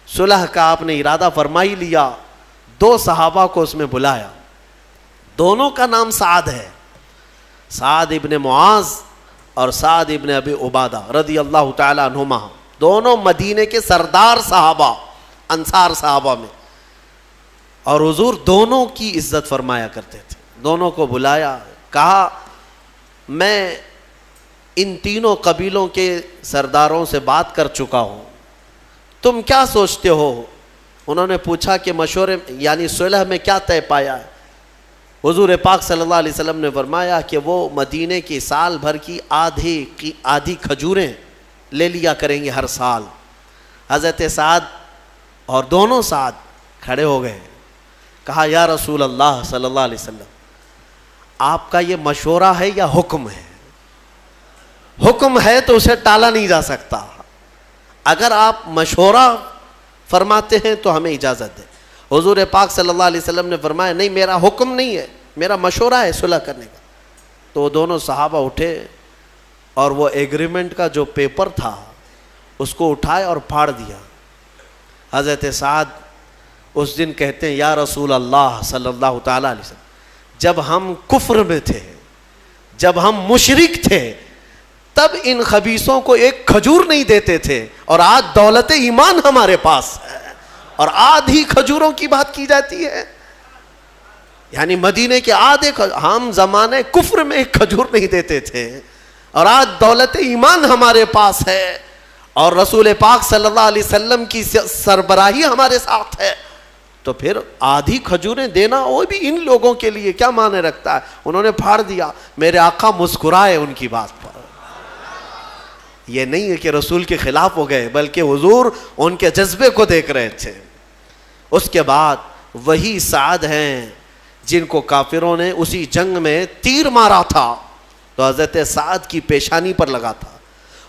صلح کا آپ نے ارادہ فرما ہی لیا. 2 صحابہ کو اس میں بلایا، دونوں کا نام سعد ہے، سعد ابن معاذ اور سعد ابن ابی عبادہ رضی اللہ تعالی عنہما. دونوں مدینے کے سردار صحابہ، انصار صحابہ میں، اور حضور دونوں کی عزت فرمایا کرتے تھے. دونوں کو بلایا، کہا میں ان تینوں قبیلوں کے سرداروں سے بات کر چکا ہوں، تم کیا سوچتے ہو؟ انہوں نے پوچھا کہ مشورے یعنی صلح میں کیا طے پایا ہے؟ حضور پاک صلی اللہ علیہ وسلم نے فرمایا کہ وہ مدینے کی سال بھر کی آدھی کھجوریں لے لیا کریں گے ہر سال۔ حضرت سعد اور دونوں سعد کھڑے ہو گئے، کہا یا رسول اللہ صلی اللہ علیہ وسلم، آپ کا یہ مشورہ ہے یا حکم ہے؟ حکم ہے تو اسے ٹالا نہیں جا سکتا، اگر آپ مشورہ فرماتے ہیں تو ہمیں اجازت دیں۔ حضور پاک صلی اللہ علیہ وسلم نے فرمایا نہیں، میرا حکم نہیں ہے، میرا مشورہ ہے صلح کرنے کا۔ تو وہ دونوں صحابہ اٹھے اور وہ ایگریمنٹ کا جو پیپر تھا اس کو اٹھائے اور پھاڑ دیا۔ حضرت سعد اس دن کہتے ہیں یا رسول اللہ صلی اللہ تعالیٰ علیہ وسلم، جب ہم کفر میں تھے، جب ہم مشرک تھے، تب ان خبیثوں کو ایک کھجور نہیں دیتے تھے، اور آج دولت ایمان ہمارے پاس ہے اور آدھی کھجوروں کی بات کی جاتی ہے۔ یعنی مدینے کے آدھے ہم زمانے کفر میں ایک کھجور نہیں دیتے تھے، اور آج دولت ایمان ہمارے پاس ہے، اور رسول پاک صلی اللہ علیہ وسلم کی سربراہی ہمارے ساتھ ہے، تو پھر آدھی کھجوریں دینا وہ بھی ان لوگوں کے لیے کیا معنی رکھتا ہے؟ انہوں نے پھاڑ دیا۔ میرے آقا مسکرائے ان کی بات پر، یہ نہیں ہے کہ رسول کے خلاف ہو گئے، بلکہ حضور ان کے جذبے کو دیکھ رہے تھے۔ اس کے بعد وہی سعد ہیں جن کو کافروں نے اسی جنگ میں تیر مارا تھا، تو حضرت سعد کی پیشانی پر لگا تھا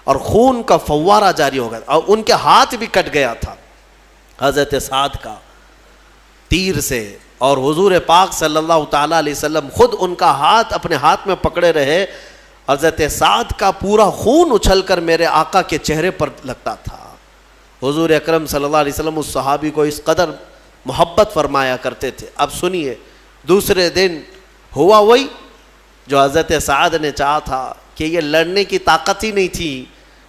اور خون کا فوارہ جاری ہو گیا، اور ان کے ہاتھ بھی کٹ گیا تھا حضرت سعد کا تیر سے، اور حضور پاک صلی اللہ تعالیٰ علیہ وسلم خود ان کا ہاتھ اپنے ہاتھ میں پکڑے رہے۔ حضرت سعد کا پورا خون اچھل کر میرے آقا کے چہرے پر لگتا تھا۔ حضور اکرم صلی اللہ علیہ وسلم اس صحابی کو اس قدر محبت فرمایا کرتے تھے۔ اب سنیے، دوسرے دن ہوا وہی جو حضرت سعد نے چاہا تھا، کہ یہ لڑنے کی طاقت ہی نہیں تھی،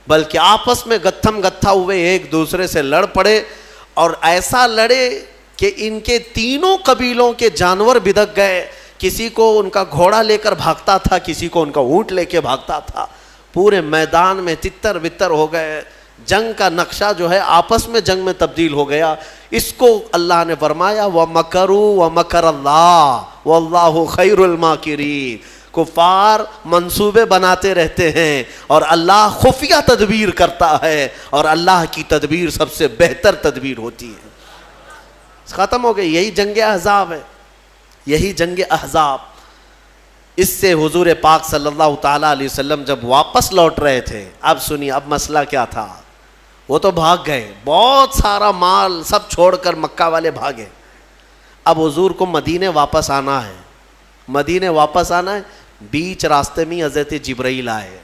بلکہ آپس میں گتھم گتھا ہوئے ایک دوسرے سے لڑ پڑے، اور ایسا لڑے کہ ان کے تینوں قبیلوں کے جانور بدک گئے۔ کسی کو ان کا گھوڑا لے کر بھاگتا تھا، کسی کو ان کا اونٹ لے کے بھاگتا تھا، پورے میدان میں تتر بتر ہو گئے۔ جنگ کا نقشہ جو ہے آپس میں جنگ میں تبدیل ہو گیا۔ اس کو اللہ نے فرمایا وَمَكَرُوا وَمَكَرَ اللَّهُ وَاللَّهُ خَيْرُ الْمَاكِرِينَ۔ کفار منصوبے بناتے رہتے ہیں اور اللہ خفیہ تدبیر کرتا ہے، اور اللہ کی تدبیر سب سے بہتر تدبیر ہوتی ہے۔ ختم ہو گئی، یہی جنگ احزاب ہے، یہی جنگ احزاب۔ اس سے حضور پاک صلی اللہ تعالیٰ علیہ وسلم جب واپس لوٹ رہے تھے، اب سنیے اب مسئلہ کیا تھا۔ وہ تو بھاگ گئے، بہت سارا مال سب چھوڑ کر مکہ والے بھاگے۔ اب حضور کو مدینے واپس آنا ہے، مدینے واپس آنا ہے۔ بیچ راستے میں حضرت جبرائیل آئے،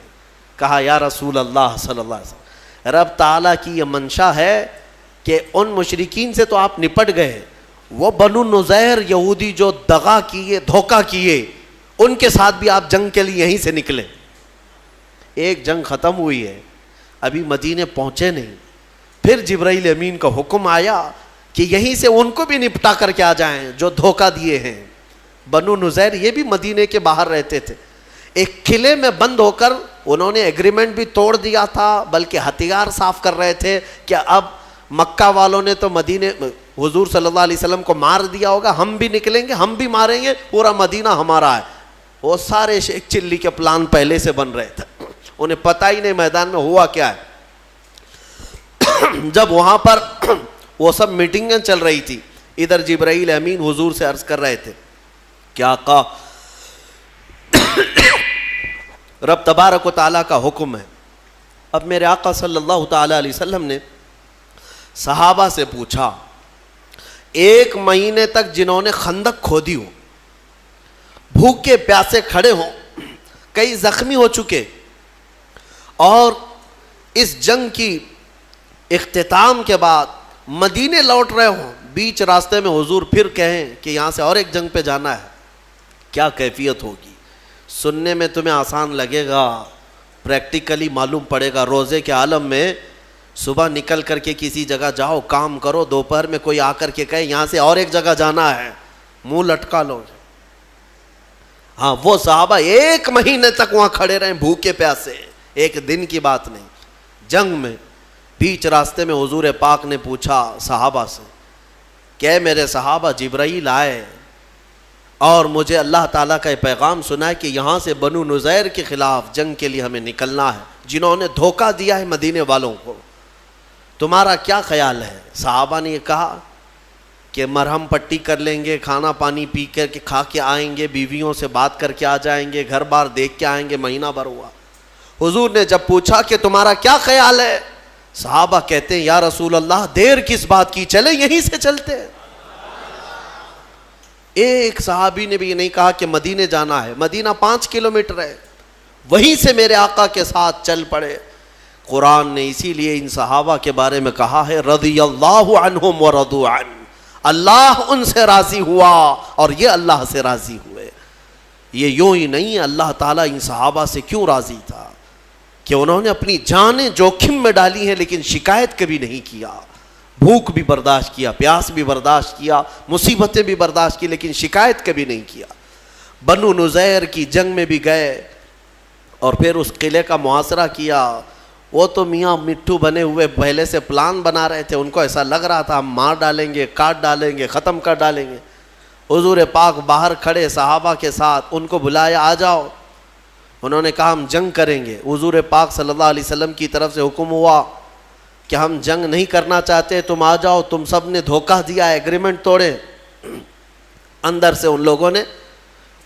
کہا یا رسول اللہ صلی اللہ علیہ وسلم، رب تعالیٰ کی یہ منشا ہے کہ ان مشرکین سے تو آپ نپٹ گئے، وہ بنو نذیر یہودی جو دغا کیے، دھوکہ کیے، ان کے ساتھ بھی آپ جنگ کے لیے یہیں سے نکلے۔ ایک جنگ ختم ہوئی ہے، ابھی مدینے پہنچے نہیں، پھر جبرائیل امین کا حکم آیا کہ یہیں سے ان کو بھی نپٹا کر کے آ جائیں جو دھوکہ دیے ہیں۔ بنو نذیر یہ بھی مدینے کے باہر رہتے تھے، ایک قلعے میں بند ہو کر انہوں نے ایگریمنٹ بھی توڑ دیا تھا، بلکہ ہتھیار صاف کر رہے تھے کہ اب مکہ والوں نے تو مدینے حضور صلی اللہ علیہ وسلم کو مار دیا ہوگا، ہم بھی نکلیں گے، ہم بھی ماریں گے، پورا مدینہ ہمارا ہے۔ وہ سارے شیخ چلی کے پلان پہلے سے بن رہے تھے، انہیں پتہ ہی نہیں میدان میں ہوا کیا ہے۔ جب وہاں پر وہ سب میٹنگیں چل رہی تھی، ادھر جبرائیل امین حضور سے عرض کر رہے تھے کہ آقا رب تبارک و تعالیٰ کا حکم ہے۔ اب میرے آقا صلی اللہ تعالیٰ علیہ وسلم نے صحابہ سے پوچھا، ایک مہینے تک جنہوں نے خندق کھودی ہو، بھوکے پیاسے کھڑے ہوں، کئی زخمی ہو چکے، اور اس جنگ کی اختتام کے بعد مدینے لوٹ رہے ہوں، بیچ راستے میں حضور پھر کہیں کہ یہاں سے اور ایک جنگ پہ جانا ہے، کیا کیفیت ہوگی؟ سننے میں تمہیں آسان لگے گا، پریکٹیکلی معلوم پڑے گا۔ روزے کے عالم میں صبح نکل کر کے کسی جگہ جاؤ، کام کرو، دوپہر میں کوئی آ کر کے کہے یہاں سے اور ایک جگہ جانا ہے، منہ لٹکا لو۔ ہاں وہ صحابہ 1 مہینے تک وہاں کھڑے رہے بھوکے پیاسے، ایک دن کی بات نہیں. جنگ میں بیچ راستے میں حضور پاک نے پوچھا صحابہ سے کہ میرے صحابہ، جبرائیل آئے اور مجھے اللہ تعالیٰ کا یہ پیغام سنا ہے کہ یہاں سے بنو نذیر کے خلاف جنگ کے لیے ہمیں نکلنا ہے، جنہوں نے دھوکہ دیا ہے مدینے والوں کو، تمہارا کیا خیال ہے؟ صحابہ نے یہ کہا کہ مرہم پٹی کر لیں گے، کھانا پانی پی کر کے کھا کے آئیں گے، بیویوں سے بات کر کے آ جائیں گے، گھر بار دیکھ کے آئیں گے. مہینہ بھر ہوا. حضور نے جب پوچھا کہ تمہارا کیا خیال ہے، صحابہ کہتے ہیں یا رسول اللہ دیر کس بات کی، چلے یہیں سے چلتے ہیں. ایک صحابی نے بھی یہ نہیں کہا کہ مدینے جانا ہے، مدینہ 5 کلومیٹر ہے، وہیں سے میرے آقا کے ساتھ چل پڑے. قرآن نے اسی لیے ان صحابہ کے بارے میں کہا ہے رضی اللہ عنہم ورضوا عنہ، اللہ ان سے راضی ہوا اور یہ اللہ سے راضی ہوئے. یہ یوں ہی نہیں ہے، اللہ تعالیٰ ان صحابہ سے کیوں راضی تھا کہ انہوں نے اپنی جانیں جوخم میں ڈالی ہیں لیکن شکایت کبھی نہیں کیا. بھوک بھی برداشت کیا، پیاس بھی برداشت کیا، مصیبتیں بھی برداشت کی، لیکن شکایت کبھی نہیں کیا. بنو نذیر کی جنگ میں بھی گئے اور پھر اس قلعے کا محاصرہ کیا. وہ تو میاں مٹھو بنے ہوئے پہلے سے پلان بنا رہے تھے، ان کو ایسا لگ رہا تھا ہم مار ڈالیں گے، کاٹ ڈالیں گے، ختم کر ڈالیں گے. حضور پاک باہر کھڑے صحابہ کے ساتھ، ان کو بلایا آ جاؤ. انہوں نے کہا ہم جنگ کریں گے. حضور پاک صلی اللہ علیہ وسلم کی طرف سے حکم ہوا کہ ہم جنگ نہیں کرنا چاہتے، تم آ جاؤ، تم سب نے دھوکہ دیا ہے، ایگریمنٹ توڑے. اندر سے ان لوگوں نے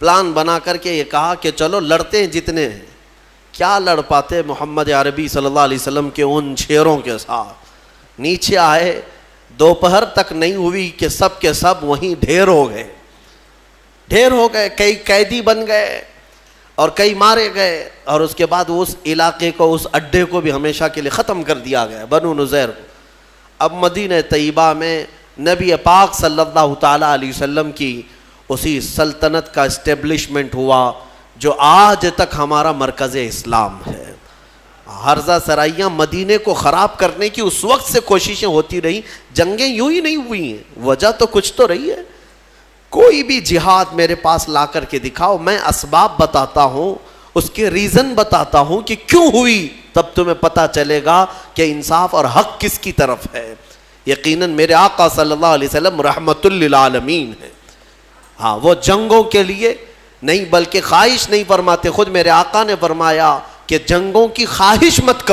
پلان بنا کر کے یہ کہا کہ چلو لڑتے ہیں جتنے ہیں. کیا لڑ پاتے محمد عربی صلی اللہ علیہ وسلم کے ان شیروں کے ساتھ. نیچے آئے، دوپہر تک نہیں ہوئی کہ سب کے سب وہیں ڈھیر ہو گئے. کئی قیدی بن گئے اور کئی مارے گئے، اور اس کے بعد اس علاقے کو، اس اڈے کو بھی ہمیشہ کے لیے ختم کر دیا گیا، بنو نذیر کو. اب مدینہ طیبہ میں نبی پاک صلی اللہ تعالیٰ علیہ وسلم کی اسی سلطنت کا اسٹیبلشمنٹ ہوا جو آج تک ہمارا مرکز اسلام ہے. حرزہ سرائیاں مدینے کو خراب کرنے کی اس وقت سے کوششیں ہوتی رہی، جنگیں یوں ہی نہیں ہوئی ہیں، وجہ تو کچھ تو رہی ہے. کوئی بھی جہاد میرے پاس لا کر کے دکھاؤ، میں اسباب بتاتا ہوں، اس کے ریزن بتاتا ہوں کہ کیوں ہوئی، تب تمہیں پتہ چلے گا کہ انصاف اور حق کس کی طرف ہے. یقیناً میرے آقا صلی اللہ علیہ وسلم رحمت للعالمین ہے. ہاں وہ جنگوں کے لیے نہیں بلکہ خواہش نہیں فرماتے. خود میرے آقا نے فرمایا کہ جنگوں کی خواہش مت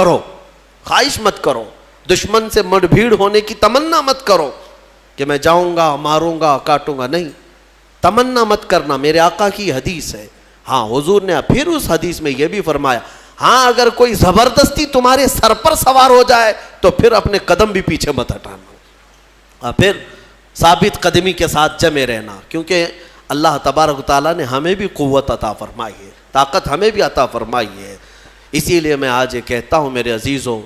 کرو، دشمن سے مڑ بھیڑ ہونے کی تمنا مت کرو کہ میں جاؤں گا، ماروں گا، کاٹوں گا. نہیں، تمنا مت کرنا، میرے آقا کی حدیث ہے. ہاں حضور نے پھر اس حدیث میں یہ بھی فرمایا، ہاں اگر کوئی زبردستی تمہارے سر پر سوار ہو جائے تو پھر اپنے قدم بھی پیچھے مت ہٹانا، پھر ثابت قدمی کے ساتھ جمے رہنا، کیونکہ اللہ تبارک و تعالیٰ نے ہمیں بھی قوت عطا فرمائی ہے، طاقت ہمیں بھی عطا فرمائی ہے. اسی لیے میں آج یہ کہتا ہوں میرے عزیزوں،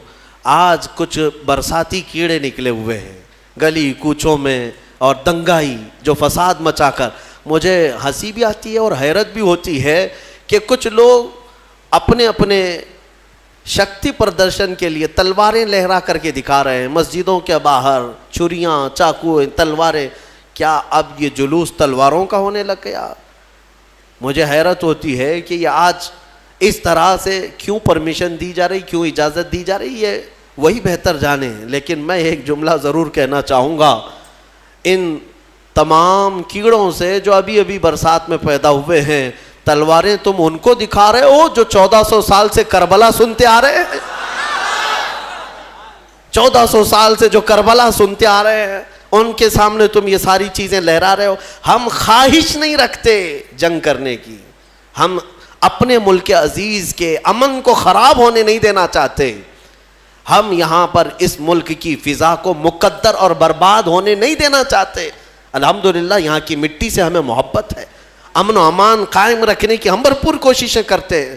آج کچھ برساتی کیڑے نکلے ہوئے ہیں گلی کوچوں میں اور دنگائی جو فساد مچا کر، مجھے ہنسی بھی آتی ہے اور حیرت بھی ہوتی ہے کہ کچھ لوگ اپنے شکتی پردرشن کے لیے تلواریں لہرا کر کے دکھا رہے ہیں مسجدوں کے باہر، چھریاں، چاقو، تلواریں. کیا اب یہ جلوس تلواروں کا ہونے لگ گیا؟ مجھے حیرت ہوتی ہے کہ یہ آج اس طرح سے کیوں پرمیشن دی جا رہی، کیوں اجازت دی جا رہی ہے، وہی بہتر جانے. لیکن میں ایک جملہ ضرور کہنا چاہوں گا، ان تمام کیڑوں سے جو ابھی برسات میں پیدا ہوئے ہیں، تلواریں تم ان کو دکھا رہے ہو جو 1400 سال سے کربلا سنتے آ رہے ہیں. 1400 سال سے جو کربلا سنتے آ رہے ہیں، ان کے سامنے تم یہ ساری چیزیں لہرا رہے ہو. ہم خواہش نہیں رکھتے جنگ کرنے کی، ہم اپنے ملک عزیز کے امن کو خراب ہونے نہیں دینا چاہتے. ہم یہاں پر اس ملک کی فضا کو مقدر اور برباد ہونے نہیں دینا چاہتے. الحمدللہ یہاں کی مٹی سے ہمیں محبت ہے، امن و امان قائم رکھنے کی ہم بھرپور کوششیں کرتے ہیں.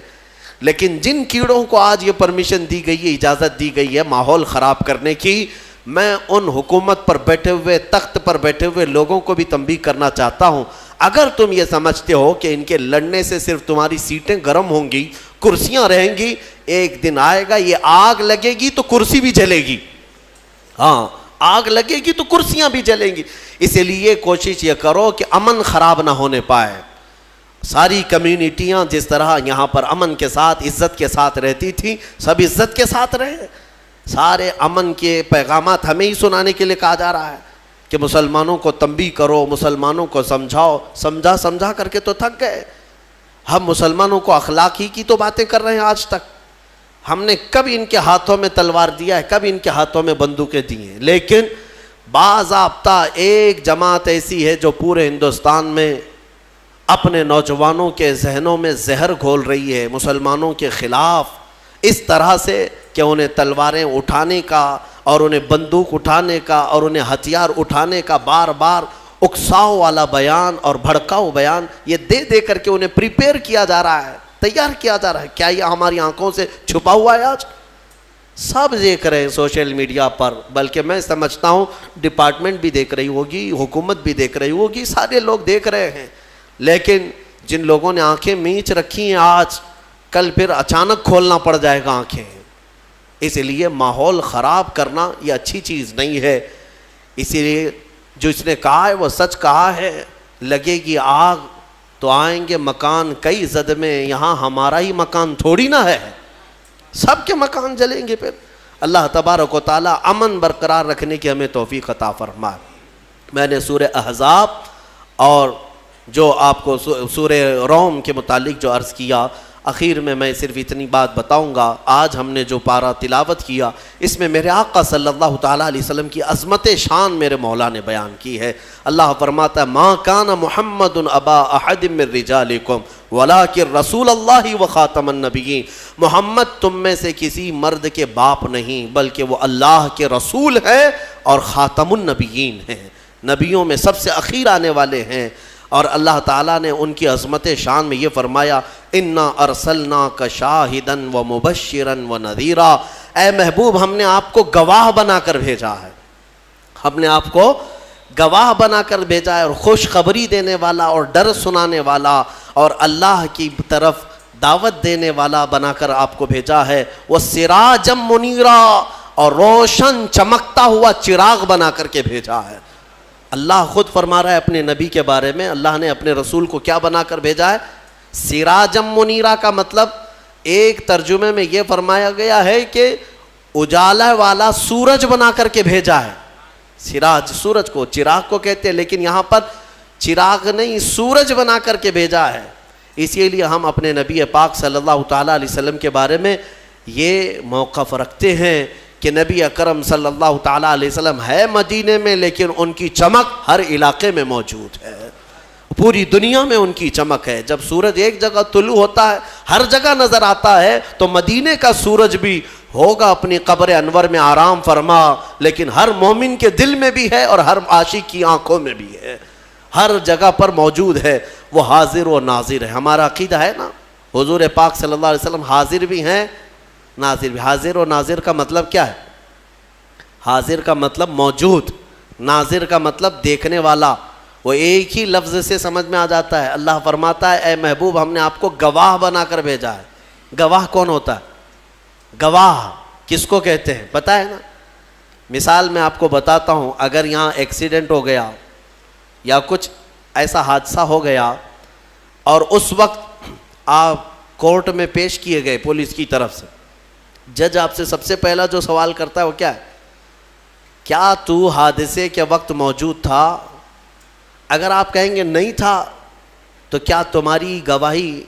لیکن جن کیڑوں کو آج یہ پرمیشن دی گئی ہے، اجازت دی گئی ہے ماحول خراب کرنے کی، میں ان حکومت پر بیٹھے ہوئے، تخت پر بیٹھے ہوئے لوگوں کو بھی تنبیہ کرنا چاہتا ہوں. اگر تم یہ سمجھتے ہو کہ ان کے لڑنے سے صرف تمہاری سیٹیں گرم ہوں گی، کرسیاں رہیں گی، ایک دن آئے گا یہ آگ لگے گی تو کرسی بھی جلے گی. ہاں آگ لگے گی تو کرسیاں بھی جلیں گی. اسی لیے کوشش یہ کرو کہ امن خراب نہ ہونے پائے. ساری کمیونٹیاں جس طرح یہاں پر امن کے ساتھ عزت کے ساتھ رہتی تھیں، سب عزت کے ساتھ رہے. سارے امن کے پیغامات ہمیں ہی سنانے کے لیے کہا جا رہا ہے کہ مسلمانوں کو تنبیہ کرو، مسلمانوں کو سمجھاؤ. سمجھا کر کے تو تھک گئے. ہم مسلمانوں کو اخلاق ہی کی تو باتیں کر رہے ہیں آج تک. ہم نے کب ان کے ہاتھوں میں تلوار دیا ہے، کب ان کے ہاتھوں میں بندوقیں دی ہیں؟ لیکن باضابطہ ایک جماعت ایسی ہے جو پورے ہندوستان میں اپنے نوجوانوں کے ذہنوں میں زہر گھول رہی ہے مسلمانوں کے خلاف، اس طرح سے کہ انہیں تلواریں اٹھانے کا اور انہیں بندوق اٹھانے کا اور انہیں ہتھیار اٹھانے کا بار بار اکساؤ والا بیان اور بھڑکاؤ بیان یہ دے دے کر کے انہیں پریپیئر کیا جا رہا ہے، تیار کیا جا رہا ہے. کیا یہ ہماری آنکھوں سے چھپا ہوا ہے؟ آج سب دیکھ رہے ہیں سوشل میڈیا پر، بلکہ میں سمجھتا ہوں ڈپارٹمنٹ بھی دیکھ رہی ہوگی، حکومت بھی دیکھ رہی ہوگی، سارے لوگ دیکھ رہے ہیں. لیکن جن لوگوں نے آنکھیں میچ رکھی ہیں آج کل پھر اچانک کھولنا پڑ جائے گا آنکھیں. اس لیے ماحول خراب کرنا یہ اچھی چیز نہیں ہے. اسی لیے جو اس نے کہا ہے وہ سچ کہا ہے، لگے گی آگ تو آئیں گے مکان کئی زد میں، یہاں ہمارا ہی مکان تھوڑی نہ ہے، سب کے مکان جلیں گے. پھر اللہ تبارک و تعالیٰ امن برقرار رکھنے کی ہمیں توفیق عطا فرمائے. میں نے سورہ احزاب اور جو آپ کو سورہ روم کے متعلق جو عرض کیا، اخیر میں صرف اتنی بات بتاؤں گا. آج ہم نے جو پارہ تلاوت کیا اس میں میرے آقا صلی اللہ تعالیٰ علیہ وسلم کی عظمت شان میرے مولا نے بیان کی ہے. اللہ فرماتا ہے ما کان محمد ابا احد من رجالکم ولکن رسول اللہ و خاتم النبیین. محمد تم میں سے کسی مرد کے باپ نہیں بلکہ وہ اللہ کے رسول ہیں اور خاتم النبیین ہیں، نبیوں میں سب سے اخیر آنے والے ہیں. اور اللہ تعالیٰ نے ان کی عظمت شان میں یہ فرمایا انا ارسلناک شاہدا و مبشرا و نذیرا. اے محبوب ہم نے آپ کو گواہ بنا کر بھیجا ہے، ہم نے آپ کو گواہ بنا کر بھیجا ہے اور خوشخبری دینے والا اور ڈر سنانے والا اور اللہ کی طرف دعوت دینے والا بنا کر آپ کو بھیجا ہے. وسراجا منیرا اور روشن چمکتا ہوا چراغ بنا کر کے بھیجا ہے. اللہ خود فرما رہا ہے اپنے نبی کے بارے میں، اللہ نے اپنے رسول کو کیا بنا کر بھیجا ہے؟ سراجم منیرا کا مطلب ایک ترجمے میں یہ فرمایا گیا ہے کہ اجالا والا سورج بنا کر کے بھیجا ہے. سراج سورج کو چراغ کو کہتے ہیں، لیکن یہاں پر چراغ نہیں سورج بنا کر کے بھیجا ہے. اسی لیے ہم اپنے نبی پاک صلی اللہ تعالیٰ علیہ وسلم کے بارے میں یہ موقف رکھتے ہیں کہ نبی اکرم صلی اللہ تعالیٰ علیہ وسلم ہے مدینے میں لیکن ان کی چمک ہر علاقے میں موجود ہے، پوری دنیا میں ان کی چمک ہے. جب سورج ایک جگہ طلوع ہوتا ہے ہر جگہ نظر آتا ہے تو مدینے کا سورج بھی ہوگا اپنی قبر انور میں آرام فرما، لیکن ہر مومن کے دل میں بھی ہے اور ہر عاشق کی آنکھوں میں بھی ہے، ہر جگہ پر موجود ہے. وہ حاضر و ناظر ہے. ہمارا عقیدہ ہے نا حضور پاک صلی اللہ علیہ وسلم حاضر بھی ہیں ناظر بھی. حاضر و ناظر کا مطلب کیا ہے؟ حاضر کا مطلب موجود، ناظر کا مطلب دیکھنے والا. وہ ایک ہی لفظ سے سمجھ میں آ جاتا ہے. اللہ فرماتا ہے اے محبوب ہم نے آپ کو گواہ بنا کر بھیجا ہے. گواہ کون ہوتا ہے؟ گواہ کس کو کہتے ہیں پتہ ہے نا؟ مثال میں آپ کو بتاتا ہوں، اگر یہاں ایکسیڈنٹ ہو گیا یا کچھ ایسا حادثہ ہو گیا اور اس وقت آپ کورٹ میں پیش کیے گئے پولیس کی طرف سے، جج آپ سے سب سے پہلا جو سوال کرتا ہے وہ کیا ہے؟ کیا تو حادثے کے وقت موجود تھا؟ اگر آپ کہیں گے نہیں تھا تو کیا تمہاری گواہی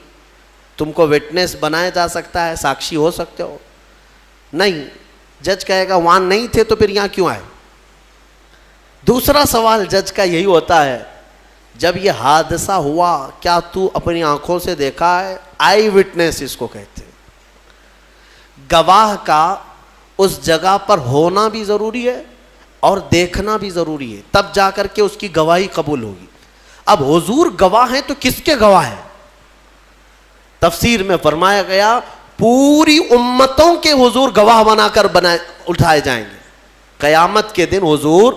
تم کو وٹنس بنایا جا سکتا ہے، ساکشی ہو سکتے ہو؟ نہیں. جج کہے گا وہاں نہیں تھے تو پھر یہاں کیوں آئے؟ دوسرا سوال جج کا یہی ہوتا ہے جب یہ حادثہ ہوا کیا تو اپنی آنکھوں سے دیکھا ہے؟ آئی وٹنس اس کو کہتے ہیں. گواہ کا اس جگہ پر ہونا بھی ضروری ہے اور دیکھنا بھی ضروری ہے، تب جا کر کے اس کی گواہی قبول ہوگی. اب حضور گواہ ہیں تو کس کے گواہ ہیں؟ تفسیر میں فرمایا گیا پوری امتوں کے حضور گواہ بنا کر اٹھائے جائیں گے. قیامت کے دن حضور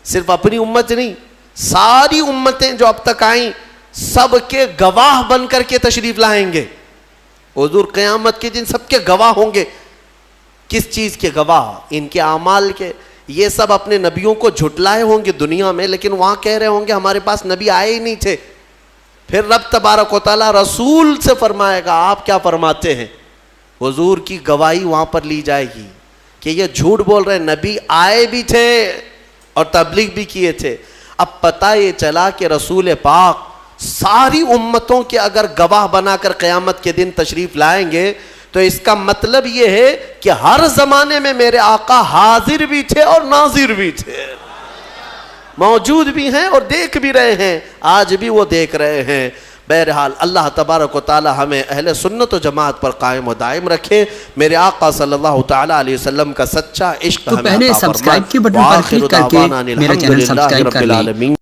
صرف اپنی امت نہیں، ساری امتیں جو اب تک آئیں سب کے گواہ بن کر کے تشریف لائیں گے. حضور قیامت کے دن سب کے گواہ ہوں گے. کس چیز کے گواہ؟ ان کے اعمال کے. یہ سب اپنے نبیوں کو جھٹلائے ہوں گے دنیا میں، لیکن وہاں کہہ رہے ہوں گے ہمارے پاس نبی آئے ہی نہیں تھے. پھر رب تبارک و تعالیٰ رسول سے فرمائے گا آپ کیا فرماتے ہیں؟ حضور کی گواہی وہاں پر لی جائے گی کہ یہ جھوٹ بول رہے ہیں، نبی آئے بھی تھے اور تبلیغ بھی کیے تھے۔ اب پتہ یہ چلا کہ رسول پاک ساری امتوں کے اگر گواہ بنا کر قیامت کے دن تشریف لائیں گے تو اس کا مطلب یہ ہے کہ ہر زمانے میں میرے آقا حاضر بھی تھے اور ناظر بھی تھے، موجود بھی ہیں اور دیکھ بھی رہے ہیں، آج بھی وہ دیکھ رہے ہیں۔ بہرحال اللہ تبارک و تعالی ہمیں اہل سنت و جماعت پر قائم و دائم رکھے، میرے آقا صلی اللہ تعالی علیہ وسلم کا سچا عشق تو ہمیں پہلے عطا فرمائے۔ سبسکرائب کے بٹن پر کلک کر کے وآخر دعوانا میرا چینل الحمدللہ سبسکرائب رب کر لیں۔ العالمین۔